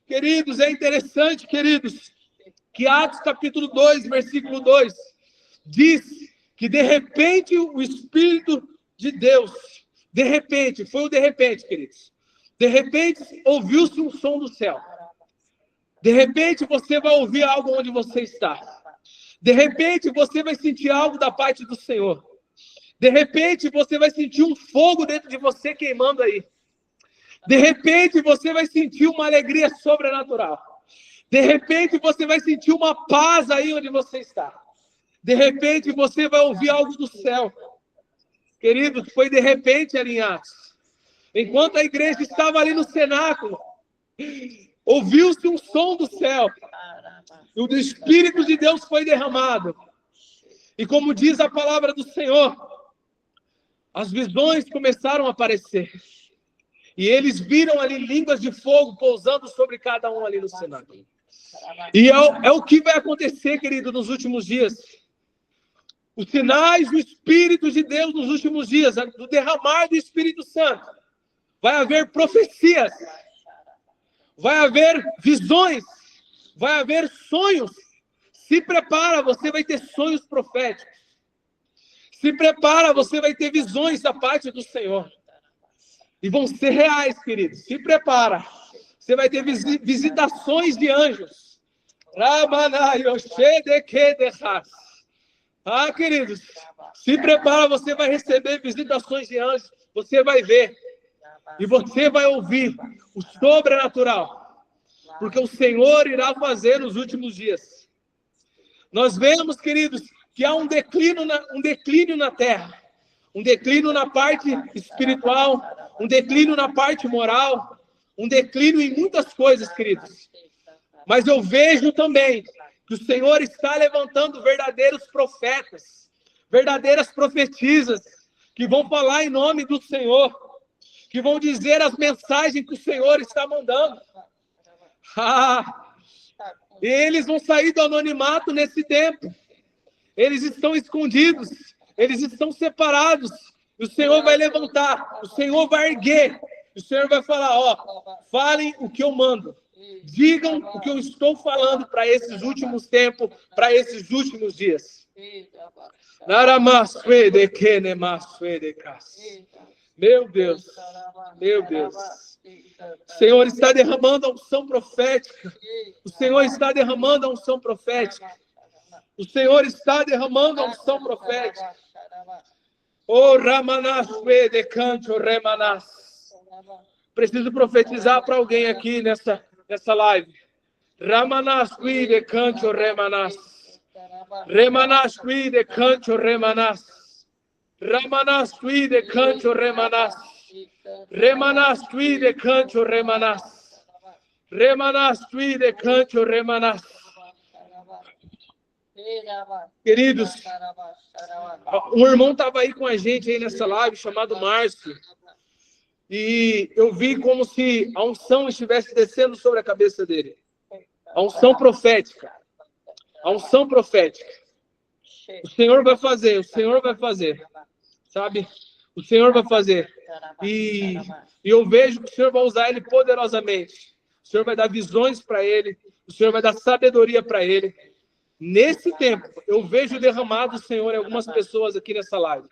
Queridos, é interessante, queridos, que Atos capítulo 2, versículo 2, diz que de repente o Espírito de Deus, de repente, queridos, de repente ouviu-se um som do céu. De repente você vai ouvir algo onde você está. De repente você vai sentir algo da parte do Senhor. De repente você vai sentir um fogo dentro de você queimando aí. De repente você vai sentir uma alegria sobrenatural. De repente você vai sentir uma paz aí onde você está. De repente você vai ouvir algo do céu. Querido, foi de repente ali em Atos. Enquanto a igreja estava ali no cenáculo, ouviu-se um som do céu. E o Espírito de Deus foi derramado. E como diz a palavra do Senhor, as visões começaram a aparecer. E eles viram ali línguas de fogo pousando sobre cada um ali no cenáculo. E é o que vai acontecer, querido, nos últimos dias. Os sinais do Espírito de Deus nos últimos dias, do derramar do Espírito Santo. Vai haver profecias. Vai haver visões. Vai haver sonhos. Se prepara, você vai ter sonhos proféticos. Se prepara, você vai ter visões da parte do Senhor. E vão ser reais, queridos. Se prepara. Você vai ter visitações de anjos. Ah, queridos, se prepara, você vai receber visitações de anjos. Você vai ver. E você vai ouvir o sobrenatural. Porque o Senhor irá fazer nos últimos dias. Nós vemos, queridos, que há um declínio na terra. Um declínio na parte espiritual, um declínio na parte moral, um declínio em muitas coisas, queridos. Mas eu vejo também que o Senhor está levantando verdadeiros profetas, verdadeiras profetisas, que vão falar em nome do Senhor, que vão dizer as mensagens que o Senhor está mandando. E eles vão sair do anonimato nesse tempo. Eles estão escondidos. Eles estão separados. E o Senhor vai levantar. O Senhor vai erguer. O Senhor vai falar, falem o que eu mando. Digam o que eu estou falando para esses últimos tempos, para esses últimos dias. Meu Deus. Meu Deus. O Senhor está derramando a unção profética. O Senhor está derramando a unção profética. O Senhor está derramando a unção profética. Oh, Ramanas, de canto, Remanas. Preciso profetizar para alguém aqui nessa live. Ramanas, de canto, Remanas. Remanas, de canto, Remanas. Ramanas, de canto, Remanas. Remanas, de canto, Remanas. Remanas, de canto, Remanas. Queridos, um irmão estava aí com a gente aí nessa live, chamado Márcio, e eu vi como se a unção estivesse descendo sobre a cabeça dele. A unção profética. A unção profética. O Senhor vai fazer, sabe? O Senhor vai fazer. E eu vejo que o Senhor vai usar ele poderosamente. O Senhor vai dar visões para ele, o Senhor vai dar sabedoria para ele. Nesse tempo, eu vejo derramado o Senhor em algumas pessoas aqui nessa live.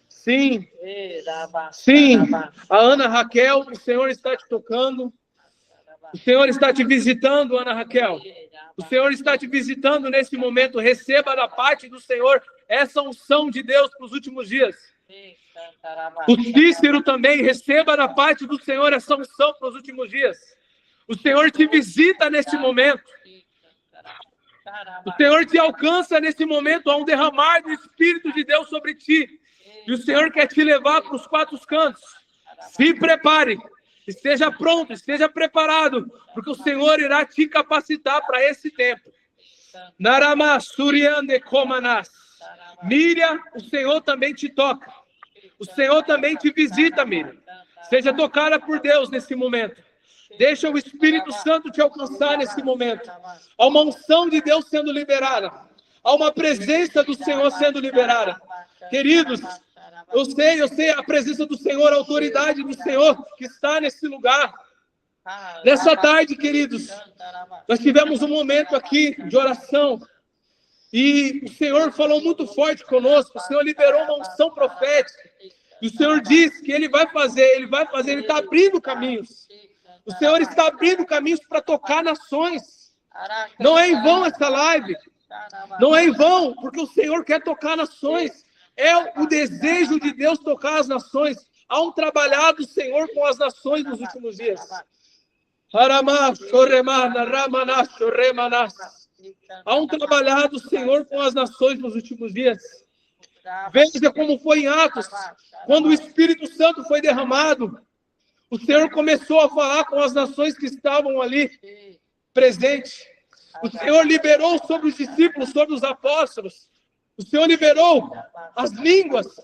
Sim, sim. A Ana Raquel, o Senhor está te tocando. O Senhor está te visitando, Ana Raquel. O Senhor está te visitando nesse momento. Receba da parte do Senhor essa unção de Deus para os últimos dias. O Cícero também, receba da parte do Senhor essa unção para os últimos dias. O Senhor te visita nesse momento. O Senhor te alcança nesse momento. Há um derramar do Espírito de Deus sobre ti. E o Senhor quer te levar para os quatro cantos. Se prepare. Esteja pronto, esteja preparado. Porque o Senhor irá te capacitar para esse tempo. Naramasuriande Komanas. Miriam, o Senhor também te toca. O Senhor também te visita, Miriam. Seja tocada por Deus nesse momento. Deixa o Espírito Santo te alcançar nesse momento. Há uma unção de Deus sendo liberada. Há uma presença do Senhor sendo liberada. Queridos, eu sei a presença do Senhor, a autoridade do Senhor que está nesse lugar. Nessa tarde, queridos, nós tivemos um momento aqui de oração. E o Senhor falou muito forte conosco. O Senhor liberou uma unção profética. E o Senhor disse que Ele vai fazer, Ele está abrindo caminhos. O Senhor está abrindo caminhos para tocar nações. Não é em vão essa live. Não é em vão, porque o Senhor quer tocar nações. É o desejo de Deus tocar as nações. Há um trabalhar do Senhor com as nações nos últimos dias. Há um trabalhar do Senhor com as nações nos últimos dias. Veja como foi em Atos, quando o Espírito Santo foi derramado. O Senhor começou a falar com as nações que estavam ali presentes. O Senhor liberou sobre os discípulos, sobre os apóstolos. O Senhor liberou as línguas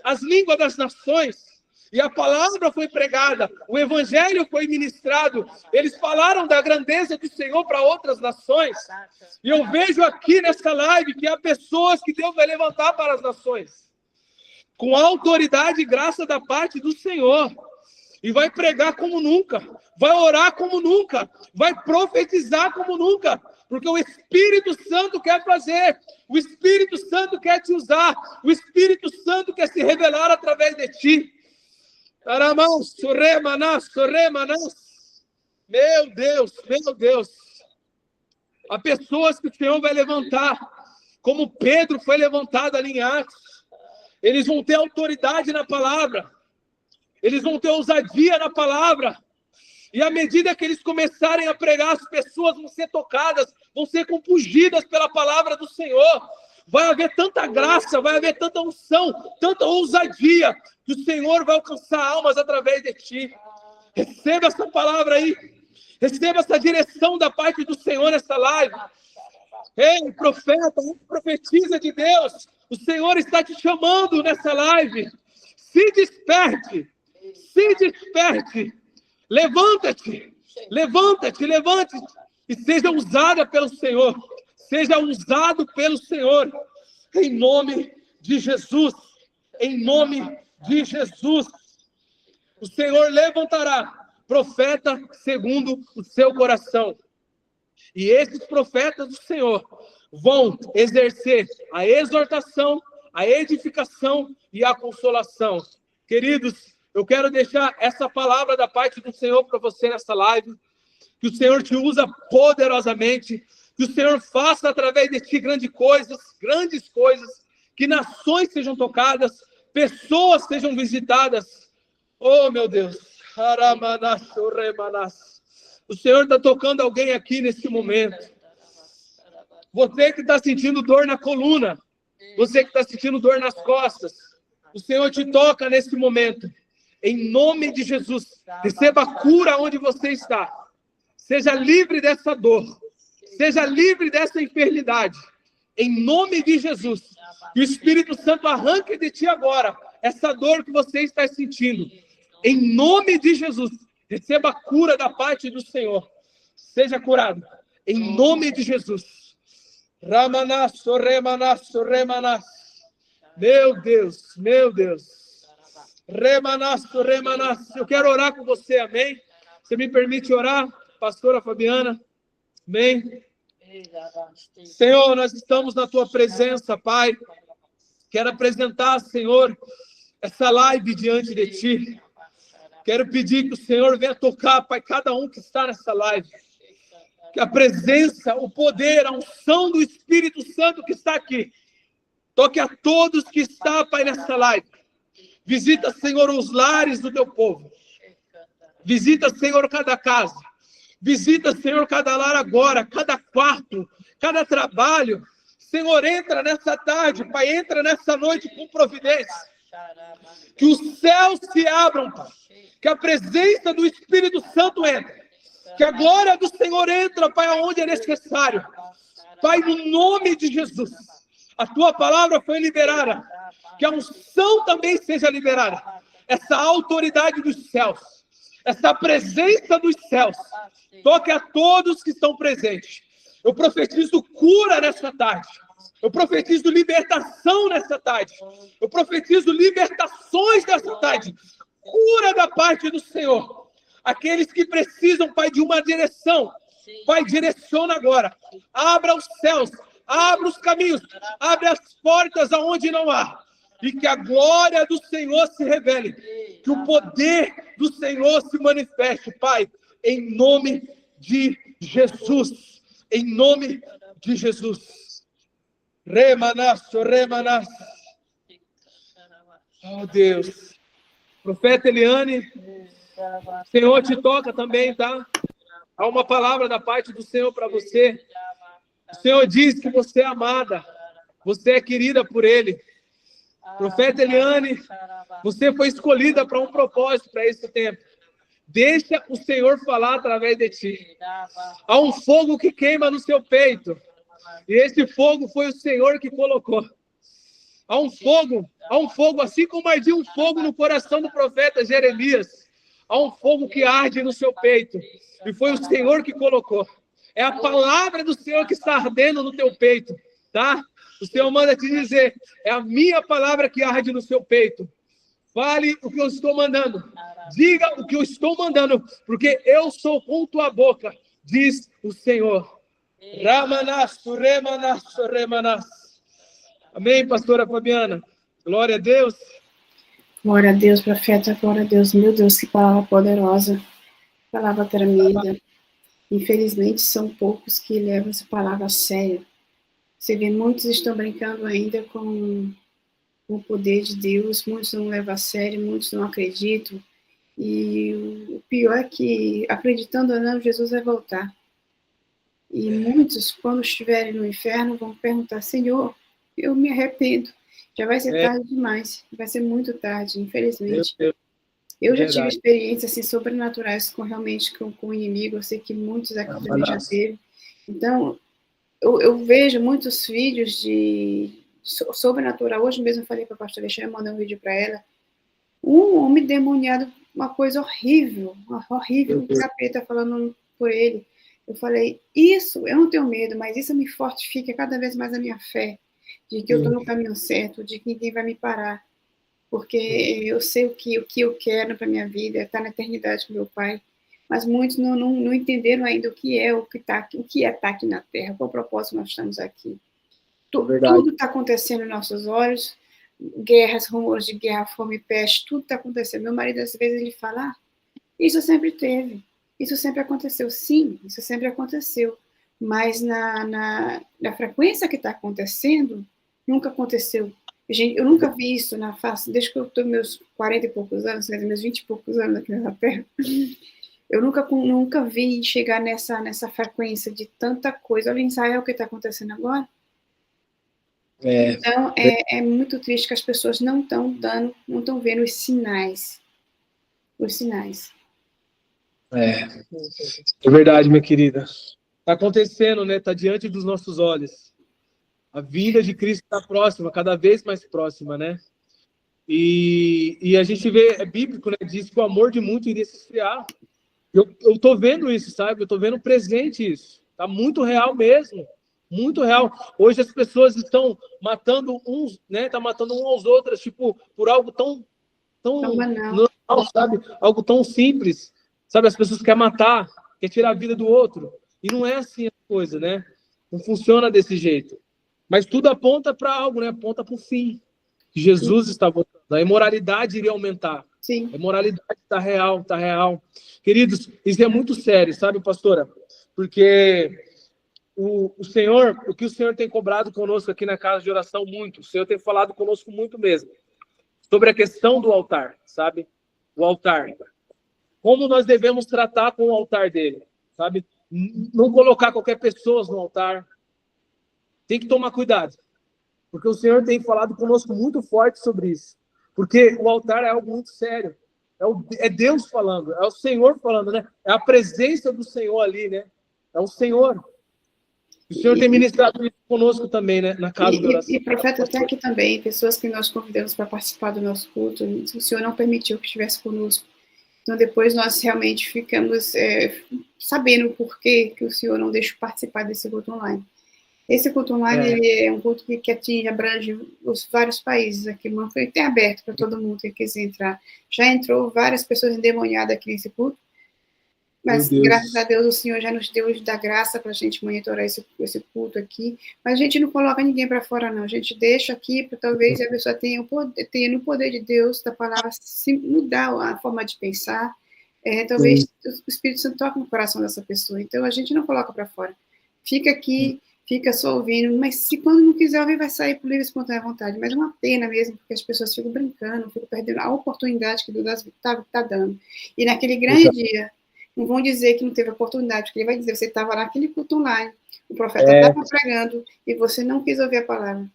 das nações. E a palavra foi pregada, o evangelho foi ministrado. Eles falaram da grandeza do Senhor para outras nações. E eu vejo aqui nessa live que há pessoas que Deus vai levantar para as nações, com autoridade e graça da parte do Senhor. E vai pregar como nunca, vai orar como nunca, vai profetizar como nunca. Porque o Espírito Santo quer fazer, o Espírito Santo quer te usar, o Espírito Santo quer se revelar através de ti. Meu Deus, meu Deus. Há pessoas que o Senhor vai levantar, como Pedro foi levantado ali em Atos. Eles vão ter autoridade na palavra, eles vão ter ousadia na palavra. E à medida que eles começarem a pregar, as pessoas vão ser tocadas, vão ser compungidas pela palavra do Senhor. Vai haver tanta graça, vai haver tanta unção, tanta ousadia, que o Senhor vai alcançar almas através de ti. Receba essa palavra aí. Receba essa direção da parte do Senhor nessa live. Ei, profeta, profetiza de Deus. O Senhor está te chamando nessa live. Se desperte. Se desperte. Levanta-te. Levanta-te, levante-te. E seja usada pelo Senhor. Seja usado pelo Senhor. Em nome de Jesus. Em nome de Jesus. O Senhor levantará profeta segundo o seu coração. E esses profetas do Senhor vão exercer a exortação, a edificação e a consolação. Queridos, eu quero deixar essa palavra da parte do Senhor para você nessa live. Que o Senhor te usa poderosamente. Que o Senhor faça através de ti grandes coisas. Que nações sejam tocadas, pessoas sejam visitadas. Oh, meu Deus. O Senhor está tocando alguém aqui nesse momento. Você que está sentindo dor na coluna, você que está sentindo dor nas costas, o Senhor te toca nesse momento. Em nome de Jesus, receba cura onde você está. Seja livre dessa dor. Seja livre dessa enfermidade. Em nome de Jesus. Que o Espírito Santo arranque de ti agora essa dor que você está sentindo. Em nome de Jesus. Receba a cura da parte do Senhor. Seja curado. Em nome de Jesus. Ramanasso, remanasso, remanasso. Meu Deus, meu Deus. Remanasso, remanasso. Eu quero orar com você, amém? Você me permite orar, pastora Fabiana? Amém? Senhor, nós estamos na tua presença, Pai. Quero apresentar, Senhor, essa live diante de ti. Quero pedir que o Senhor venha tocar, Pai, cada um que está nessa live. Que a presença, o poder, a unção do Espírito Santo que está aqui, toque a todos que estão, Pai, nessa live. Visita, Senhor, os lares do teu povo. Visita, Senhor, cada casa. Visita, Senhor, cada lar agora, cada quarto, cada trabalho. Senhor, entra nessa tarde, Pai, entra nessa noite com providência. Que os céus se abram, Pai. Que a presença do Espírito Santo entre. Que a glória do Senhor entra, Pai, aonde é necessário. Pai, no nome de Jesus. A tua palavra foi liberada. Que a unção também seja liberada. Essa autoridade dos céus. Essa presença dos céus. Toque a todos que estão presentes. Eu profetizo cura nessa tarde. Eu profetizo libertação nessa tarde. Eu profetizo libertações nessa tarde. Cura da parte do Senhor. Aqueles que precisam, Pai, de uma direção. Pai, direciona agora. Abra os céus. Abra os caminhos. Abre as portas aonde não há. E que a glória do Senhor se revele. Que o poder do Senhor se manifeste, Pai. Em nome de Jesus. Em nome de Jesus. Remanasso, remanasso. Oh, Deus. Profeta Eliane, o Senhor te toca também, tá? Há uma palavra da parte do Senhor para você. O Senhor diz que você é amada. Você é querida por Ele. Profeta Eliane, você foi escolhida para um propósito para esse tempo. Deixa o Senhor falar através de ti. Há um fogo que queima no seu peito. E esse fogo foi o Senhor que colocou. Há um fogo, assim como ardia um fogo no coração do profeta Jeremias. Há um fogo que arde no seu peito. E foi o Senhor que colocou. É a palavra do Senhor que está ardendo no teu peito, tá? O Senhor manda te dizer, é a minha palavra que arde no seu peito. Fale o que eu estou mandando. Diga o que eu estou mandando, porque eu sou com tua boca, diz o Senhor. Ramanasso, remanasso, remanasso. Amém, pastora Fabiana? Glória a Deus. Glória a Deus, profeta, glória a Deus. Meu Deus, que palavra poderosa, palavra tremenda. Infelizmente, são poucos que levam essa palavra a sério. Você vê, muitos estão brincando ainda com o poder de Deus, muitos não levam a sério, muitos não acreditam. E o pior é que, acreditando ou não, Jesus vai voltar. E muitos, quando estiverem no inferno, vão perguntar, Senhor, eu me arrependo. Já vai ser tarde demais, vai ser muito tarde, infelizmente. Eu já tive experiências assim, sobrenaturais realmente com o inimigo, eu sei que muitos aqui também já teve. Então, eu vejo muitos vídeos de sobrenatural. Hoje mesmo eu falei para a pastora Alexandre, mandei um vídeo para ela. Um homem demoniado, uma coisa horrível, horrível, o capeta falando por ele. Eu falei, isso, eu não tenho medo, mas isso me fortifica cada vez mais a minha fé, de que eu estou no caminho certo, de que ninguém vai me parar. Porque eu sei o que eu quero para a minha vida, é estar na eternidade com meu Pai. Mas muitos não entenderam ainda o que é estar aqui na Terra, qual propósito nós estamos aqui. Tudo está acontecendo nos nossos olhos, guerras, rumores de guerra, fome, peste, tudo está acontecendo. Meu marido, às vezes, ele fala, isso sempre teve, isso sempre aconteceu. Sim, isso sempre aconteceu. Mas na frequência que está acontecendo, nunca aconteceu. Gente, eu nunca vi isso na face, desde que eu estou meus 40 e poucos anos, meus 20 e poucos anos aqui na Terra, eu nunca vi chegar nessa frequência de tanta coisa. Olha em Israel o que está acontecendo agora. Então, é muito triste que as pessoas não estão vendo os sinais. Os sinais. É verdade, minha querida. Está acontecendo, né? Está diante dos nossos olhos. A vinda de Cristo está próxima, cada vez mais próxima, né? E a gente vê, é bíblico, né? Diz que o amor de muitos iria se esfriar. Eu tô vendo isso, sabe? Eu tô vendo presente isso. Tá muito real mesmo. Muito real. Hoje as pessoas estão matando uns, né? Tá matando uns aos outros, tipo, por algo tão normal, sabe? Algo tão simples. Sabe? As pessoas querem matar, querem tirar a vida do outro. E não é assim a coisa, né? Não funciona desse jeito. Mas tudo aponta para algo, né? Aponta para o fim. Jesus está voltando. A imoralidade iria aumentar. Sim. A imoralidade está real, está real. Queridos, isso é muito sério, sabe, pastora? Porque o Senhor, o que o Senhor tem cobrado conosco aqui na casa de oração muito, o Senhor tem falado conosco muito mesmo, sobre a questão do altar, sabe? O altar. Como nós devemos tratar com o altar dele, sabe? Não colocar qualquer pessoa no altar. Tem que tomar cuidado. Porque o Senhor tem falado conosco muito forte sobre isso. Porque o altar é algo muito sério. É Deus falando, é o Senhor falando, né? É a presença do Senhor ali, né? É o Senhor. O Senhor tem ministrado isso conosco também, né? Na casa de oração. E profeta, até aqui também, pessoas que nós convidamos para participar do nosso culto, o Senhor não permitiu que estivesse conosco. Então, depois nós realmente ficamos sabendo o porquê que o Senhor não deixa participar desse culto online. Esse culto online ele é um culto que abrange os vários países aqui, mas foi até aberto para todo mundo que quiser entrar. Já entrou várias pessoas endemoniadas aqui nesse culto, mas graças a Deus o Senhor já nos deu da graça para a gente monitorar esse culto aqui. Mas a gente não coloca ninguém para fora, não. A gente deixa aqui para talvez a pessoa tenha no poder de Deus, da palavra, se mudar a forma de pensar. Talvez o Espírito Santo toque no coração dessa pessoa. Então a gente não coloca para fora. Fica aqui. Fica só ouvindo, mas se quando não quiser ouvir, vai sair por livre e espontânea vontade. Mas é uma pena mesmo, porque as pessoas ficam brincando, ficam perdendo a oportunidade que Deus está dando. E naquele grande dia, não vão dizer que não teve oportunidade, porque ele vai dizer, você estava naquele culto online, o profeta estava pregando e você não quis ouvir a palavra.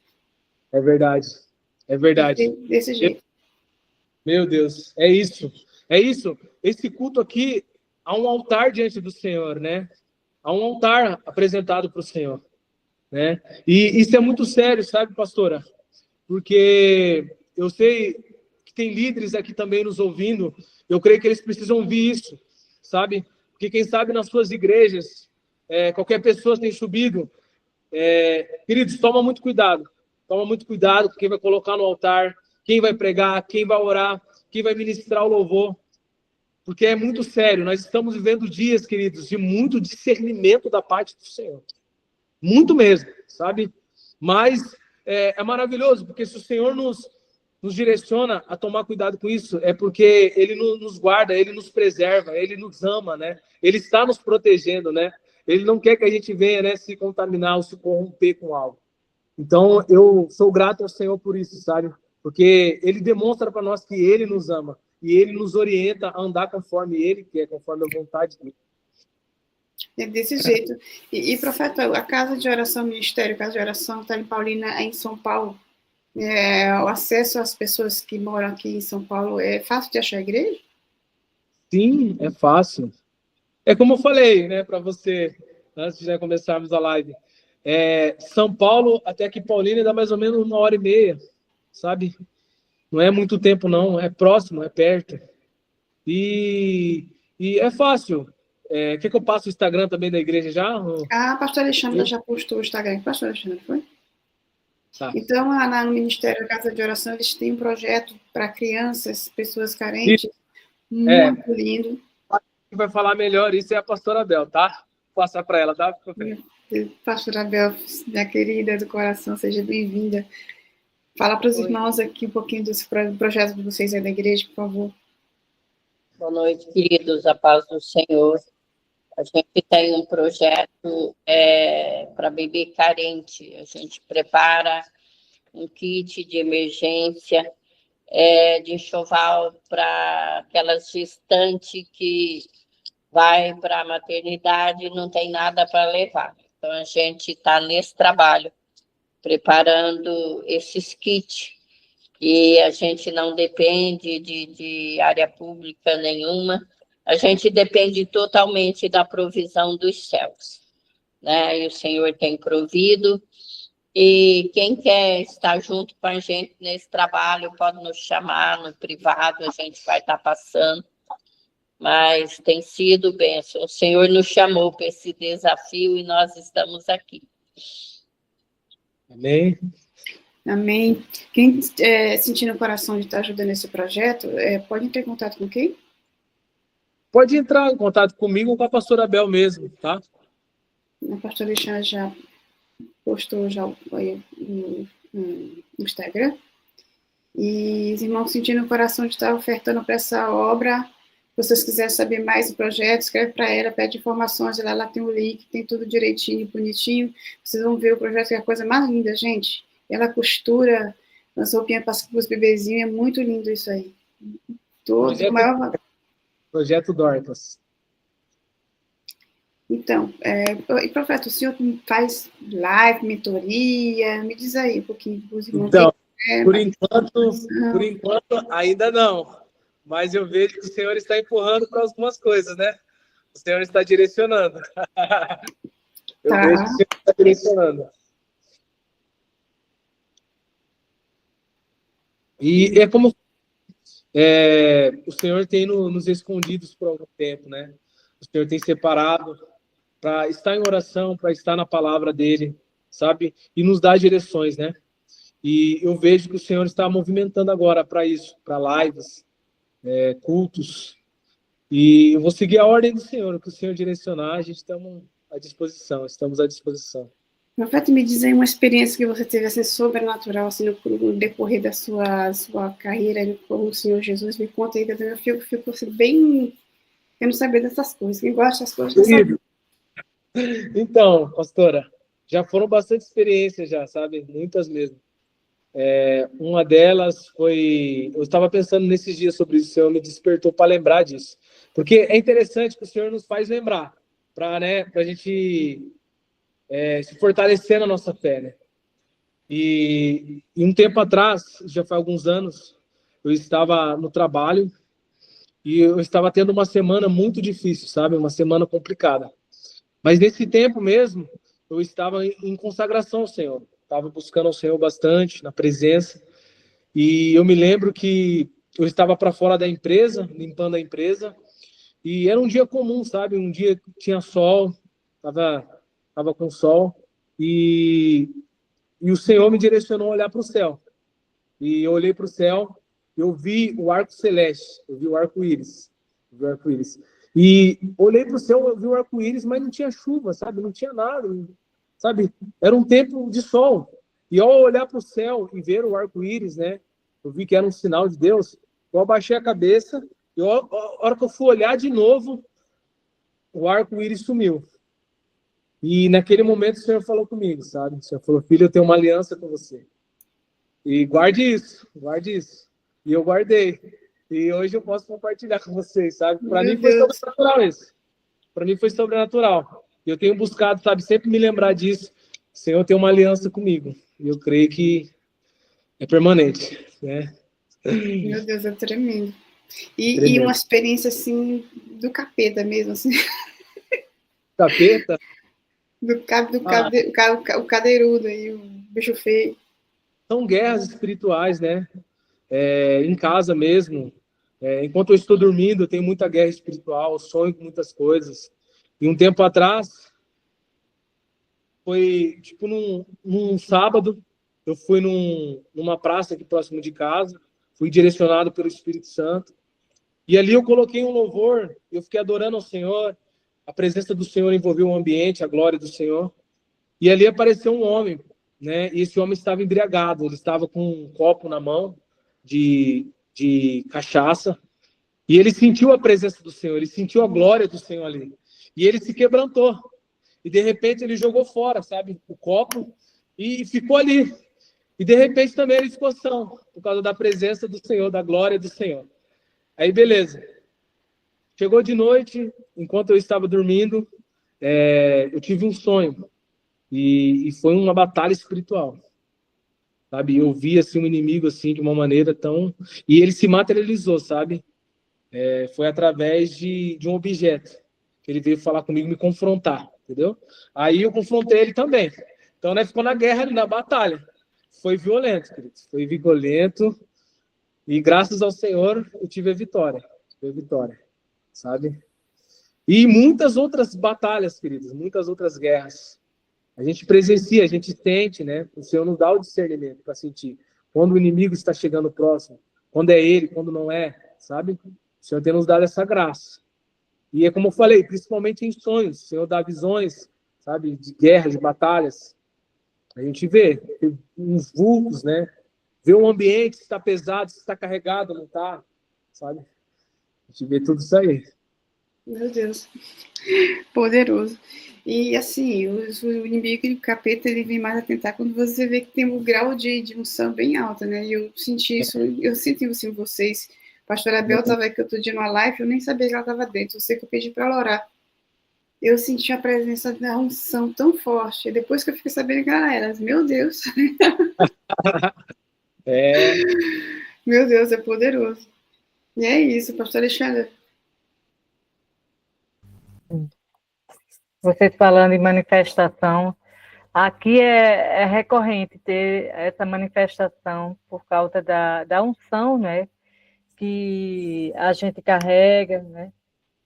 É verdade. É verdade. Desse jeito. Meu Deus, é isso. É isso. Esse culto aqui, há um altar diante do Senhor, né? Há um altar apresentado para o Senhor, né? E isso é muito sério, sabe, pastora? Porque eu sei que tem líderes aqui também nos ouvindo, eu creio que eles precisam ouvir isso, sabe? Porque quem sabe nas suas igrejas, qualquer pessoa tem subido. Queridos, toma muito cuidado com quem vai colocar no altar, quem vai pregar, quem vai orar, quem vai ministrar o louvor, porque é muito sério. Nós estamos vivendo dias, queridos, de muito discernimento da parte do Senhor, muito mesmo, sabe? Mas é maravilhoso, porque se o Senhor nos direciona a tomar cuidado com isso, é porque Ele nos guarda, Ele nos preserva, Ele nos ama, né? Ele está nos protegendo, né? Ele não quer que a gente venha, né, se contaminar ou se corromper com algo. Então, eu sou grato ao Senhor por isso, sabe? Porque Ele demonstra para nós que Ele nos ama e Ele nos orienta a andar conforme Ele quer, conforme a vontade dEle. É desse jeito. E, profeta, a casa de oração, ministério, casa de oração, está em Paulínia, em São Paulo. O acesso às pessoas que moram aqui em São Paulo é fácil de achar a igreja? Sim, é fácil. É como eu falei, né, para você, antes de começarmos a live. São Paulo até aqui Paulínia dá mais ou menos 1h30, sabe? Não é muito tempo, não. É próximo, é perto. E é fácil. Quer que eu passe o Instagram também da igreja já? A pastora Alexandra já postou o Instagram. Pastora Alexandra, foi? Tá. Então, lá no Ministério da Casa de Oração, eles têm um projeto para crianças, pessoas carentes, muito lindo. Quem vai falar melhor isso é a pastora Bel, tá? Vou passar para ela, tá? Pastora Bel, minha querida do coração, seja bem-vinda. Fala para os irmãos aqui um pouquinho desse projeto de vocês aí da igreja, por favor. Boa noite, queridos, a paz do Senhor. A gente tem um projeto para bebê carente. A gente prepara um kit de emergência de enxoval para aquelas gestantes que vai para a maternidade e não tem nada para levar. Então, a gente está nesse trabalho, preparando esses kits. E a gente não depende de área pública nenhuma, a gente depende totalmente da provisão dos céus, né? E o Senhor tem provido, e quem quer estar junto com a gente nesse trabalho pode nos chamar no privado, a gente vai estar passando, mas tem sido bênção. O Senhor nos chamou para esse desafio e nós estamos aqui. Amém. Amém. Quem sentir no coração de estar ajudando esse projeto, pode entrar em contato com quem? Pode entrar em contato comigo ou com a pastora Bel mesmo, tá? A pastora Alexandra já postou no Instagram. E os irmãos sentindo no coração de estar ofertando para essa obra, se vocês quiserem saber mais do projeto, escreve para ela, pede informações, lá tem o link, tem tudo direitinho, bonitinho. Vocês vão ver o projeto, que é a coisa mais linda, gente. Ela costura as roupinhas para os bebezinhos, é muito lindo isso aí. Projeto Dorcas. Então, e profeta, o senhor faz live, mentoria? Me diz aí um pouquinho dos irmãos. Então, por enquanto, ainda não. Mas eu vejo que o Senhor está empurrando para algumas coisas, né? O Senhor está direcionando. Eu vejo que o Senhor está direcionando. E é como o Senhor tem nos escondidos por algum tempo, né? O Senhor tem separado para estar em oração, para estar na palavra dele, sabe? E nos dar direções, né? E eu vejo que o Senhor está movimentando agora para isso, para lives, cultos. E eu vou seguir a ordem do Senhor, o que o Senhor direcionar, a gente estamos à disposição. Profeta, me diz aí uma experiência que você teve assim, sobrenatural assim, no decorrer da sua carreira com o Senhor Jesus. Me conta aí, eu fico assim, bem querendo saber dessas coisas. Quem gosta das coisas, sabe? Então, pastora, já foram bastante experiências já, sabe? Muitas mesmo. Uma delas foi... Eu estava pensando nesses dias sobre isso, o Senhor me despertou para lembrar disso. Porque é interessante que o Senhor nos faz lembrar, para, né, a gente se fortalecer na nossa fé, né? E um tempo atrás, já faz alguns anos, eu estava no trabalho e eu estava tendo uma semana muito difícil, sabe? Uma semana complicada. Mas nesse tempo mesmo, eu estava em consagração ao Senhor. Estava buscando ao Senhor bastante, na presença. E eu me lembro que eu estava para fora da empresa, limpando a empresa, e era um dia comum, sabe? Um dia que tinha sol, tava com sol, e o Senhor me direcionou a olhar para o céu. E eu olhei para o céu, eu vi o arco celeste, eu vi o arco-íris. E olhei para o céu, eu vi o arco-íris, mas não tinha chuva, sabe? Não tinha nada, sabe? Era um tempo de sol. E ao olhar para o céu e ver o arco-íris, né? Eu vi que era um sinal de Deus. Eu abaixei a cabeça e a hora que eu fui olhar de novo, o arco-íris sumiu. E naquele momento o Senhor falou comigo, sabe? O Senhor falou, filho, eu tenho uma aliança com você. E guarde isso. E eu guardei. E hoje eu posso compartilhar com vocês, sabe? Para mim foi sobrenatural isso. Para mim foi sobrenatural. E eu tenho buscado, sabe, sempre me lembrar disso. O Senhor tem uma aliança comigo. E eu creio que é permanente, né? Meu Deus, é tremendo. E uma experiência, assim, do capeta mesmo, assim. Capeta? O cadeirudo aí, o bicho feio. São guerras espirituais, né? Em casa mesmo. Enquanto eu estou dormindo, eu tenho muita guerra espiritual, sonho com muitas coisas. E um tempo atrás, foi tipo num sábado, eu fui numa praça aqui próximo de casa, fui direcionado pelo Espírito Santo. E ali eu coloquei um louvor, eu fiquei adorando ao Senhor, a presença do Senhor envolveu o ambiente, a glória do Senhor. E ali apareceu um homem, né? E esse homem estava embriagado, ele estava com um copo na mão de cachaça, e ele sentiu a presença do Senhor, ele sentiu a glória do Senhor ali. E ele se quebrantou. E de repente ele jogou fora, sabe, o copo, e ficou ali. E de repente também ele ficou são, por causa da presença do Senhor, da glória do Senhor. Aí beleza. Chegou de noite, enquanto eu estava dormindo, eu tive um sonho. E foi uma batalha espiritual. Sabe? Eu vi assim, um inimigo assim, de uma maneira tão... E ele se materializou, sabe? Foi através de um objeto. Ele veio falar comigo, me confrontar, entendeu? Aí eu confrontei ele também. Então, né, ficou na guerra ali, na batalha. Foi violento, queridos. Foi violento. E graças ao Senhor, eu tive a vitória. Sabe? E muitas outras batalhas, queridos. Muitas outras guerras. A gente presencia, a gente sente, né? O Senhor nos dá o discernimento para sentir quando o inimigo está chegando próximo, quando é ele, quando não é, sabe? O Senhor tem nos dado essa graça. E é como eu falei, principalmente em sonhos, o Senhor dá visões, sabe? De guerras, de batalhas. A gente vê uns vultos, né? Vê um ambiente se está pesado, se está carregado, não está, sabe? A gente vê tudo isso aí. Meu Deus, poderoso. E assim, o inimigo e o capeta, ele vem mais atentar quando você vê que tem um grau de unção bem alto, né? E eu senti isso, eu senti isso em vocês. A pastora Abel estava aqui outro dia numa live, eu nem sabia que ela estava dentro, eu sei que eu pedi para ela orar. Eu senti a presença da unção tão forte, e depois que eu fiquei sabendo que ela era, meu Deus. Meu Deus, é poderoso. E é isso, pastor Alexandre. Vocês falando em manifestação, aqui é recorrente ter essa manifestação por causa da unção, né? Que a gente carrega, né?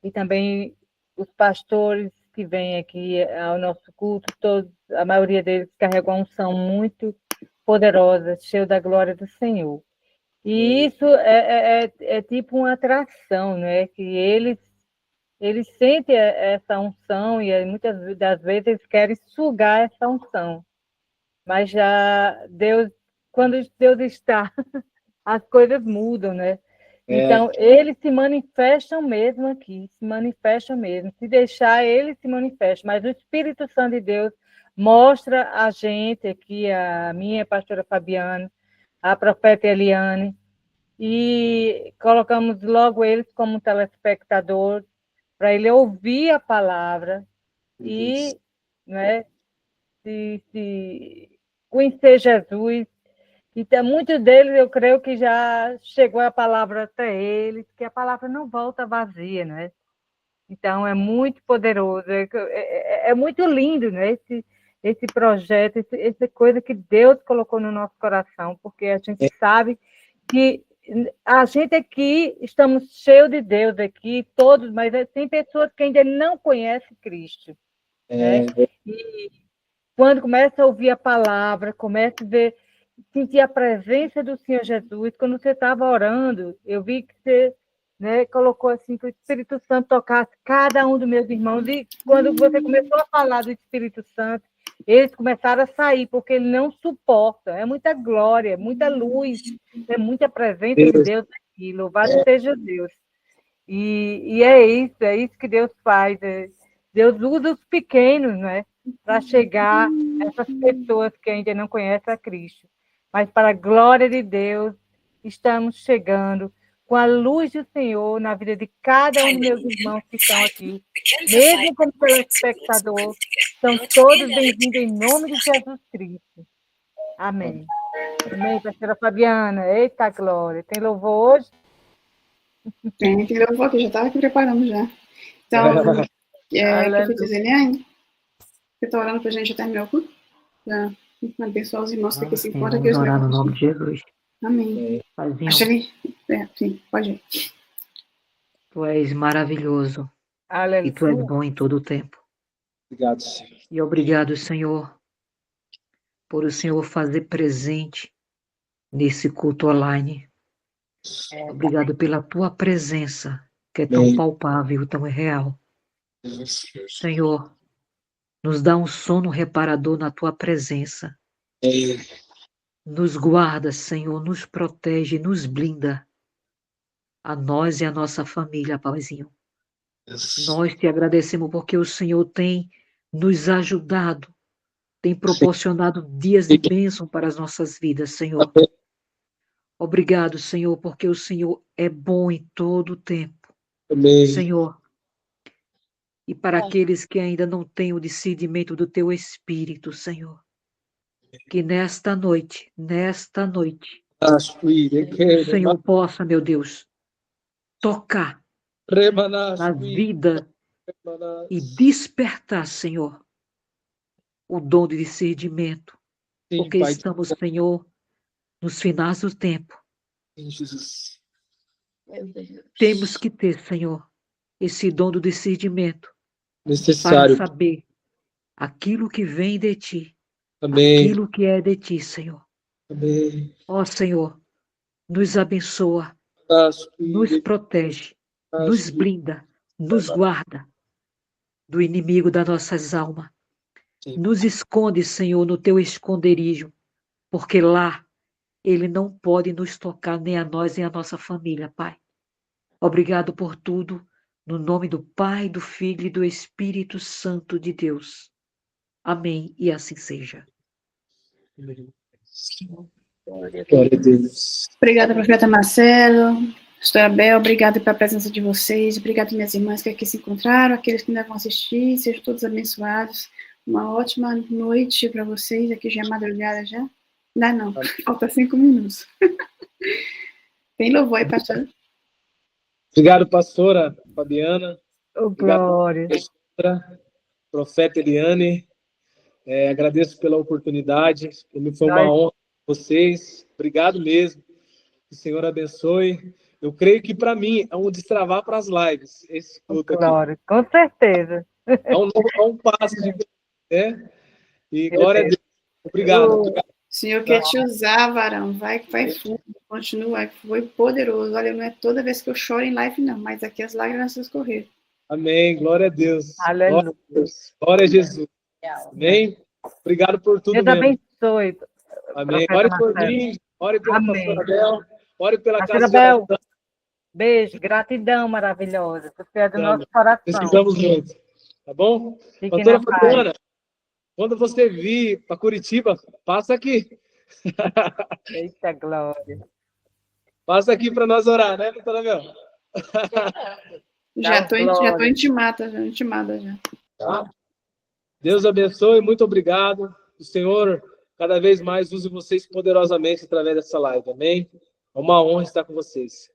E também os pastores que vêm aqui ao nosso culto, todos, a maioria deles carregam uma unção muito poderosa, cheia da glória do Senhor. E isso é tipo uma atração, né? Que eles sentem essa unção e muitas das vezes eles querem sugar essa unção. Mas já Deus, quando Deus está, as coisas mudam, né? Então, eles se manifestam mesmo aqui, se manifestam mesmo. Se deixar, eles se manifestam. Mas o Espírito Santo de Deus mostra a gente aqui, a minha pastora Fabiana, a profeta Eliane, e colocamos logo eles como telespectador, para ele ouvir a palavra e, né, se conhecer Jesus. Então, muitos deles, eu creio que já chegou a palavra até eles, que a palavra não volta vazia, né? Então, é muito poderoso, é muito lindo, né? Esse projeto, essa coisa que Deus colocou no nosso coração, porque a gente sabe que a gente aqui, estamos cheios de Deus aqui, todos, mas tem pessoas que ainda não conhecem Cristo, né? E quando começa a ouvir a palavra, começa a ver, sentir a presença do Senhor Jesus, quando você estava orando, eu vi que você, né, colocou assim, que o Espírito Santo tocasse cada um dos meus irmãos, e quando você começou a falar do Espírito Santo, eles começaram a sair, porque ele não suporta, é muita glória, muita luz, é muita presença de Deus aqui, louvado seja Deus. E é isso que Deus faz, Deus usa os pequenos, né, para chegar a essas pessoas que ainda não conhecem a Cristo. Mas, para a glória de Deus, estamos chegando com a luz do Senhor na vida de cada um dos meus irmãos que estão aqui, mesmo como telespectador, são todos bem-vindos em nome de Jesus Cristo. Amém. Amém, pastora Fabiana. Eita glória. Tem louvor hoje? Tem louvor, que eu já estava aqui preparando já. Então, profetisa Eliane, você está orando para a gente terminar o culto? Para abençoar os irmãos que aqui se encontram. Vamos orar no nome de Jesus. Amém. Acho ele... sim, pode ir. Tu és maravilhoso. Aleluia. E tu és bom em todo o tempo. Obrigado, Senhor. E obrigado, Senhor, por o Senhor fazer presente nesse culto online. Obrigado pela tua presença, que é tão palpável, tão real. Senhor, nos dá um sono reparador na tua presença. Nos guarda, Senhor, nos protege, nos blinda. A nós e a nossa família, Paizinho. Nós te agradecemos porque o Senhor tem nos ajudado, tem proporcionado dias de bênção para as nossas vidas, Senhor. Obrigado, Senhor, porque o Senhor é bom em todo o tempo. Amém. Senhor, e para aqueles que ainda não têm o discernimento do teu Espírito, Senhor, que nesta noite, o Senhor possa, meu Deus, tocar na vida e despertar, Senhor, o dom de discernimento, porque estamos, Senhor, nos finais do tempo. Jesus. Temos que ter, Senhor, esse dom do discernimento Necessário. para saber aquilo que vem de Ti, Amém. aquilo que é de Ti, Senhor. Amém. Ó Senhor, nos abençoa, nos protege, nos blinda, nos guarda do inimigo das nossas almas. Nos esconde, Senhor, no Teu esconderijo, porque lá Ele não pode nos tocar, nem a nós, nem a nossa família, Pai. Obrigado por tudo, no nome do Pai, do Filho e do Espírito Santo de Deus. Amém, e assim seja. Glória a Deus. Obrigada, profeta Marcelo, pastora Bel, obrigada pela presença de vocês, obrigada minhas irmãs que aqui se encontraram, aqueles que ainda vão assistir, sejam todos abençoados. Uma ótima noite para vocês, aqui já é madrugada já. Não, falta 5 minutos. Tem louvor aí, pastor? Obrigado, pastora Fabiana. Glória. Pastora, profeta Eliane. Agradeço pela oportunidade. Para mim foi uma honra com vocês. Obrigado mesmo. Que o Senhor abençoe. Eu creio que para mim é um destravar para as lives. Esse culto aqui. Glória, com certeza. É um passo de... né? E glória a Deus. Obrigado. O Senhor quer te usar, varão. Vai fundo. Continua. Foi poderoso. Olha, não é toda vez que eu choro em live, não. Mas aqui as lágrimas escorreram. Amém. Glória a Deus. Aleluia. Glória a Deus. Glória a Jesus. Amém. Obrigado por tudo. Deus abençoe. Amém. Ore por mim. Ore pela pastora Bel. Ore pela casa de oração. Beijo. Gratidão maravilhosa. Você é do nosso coração. Precisamos muito. Tá bom? Pastora Fabiana, quando você vir para Curitiba, passa aqui. Eita glória. Passa aqui para nós orar, né, doutora Mel? Já estou intimada já. Tá? Deus abençoe, muito obrigado. O Senhor cada vez mais use vocês poderosamente através dessa live, amém? É uma honra estar com vocês.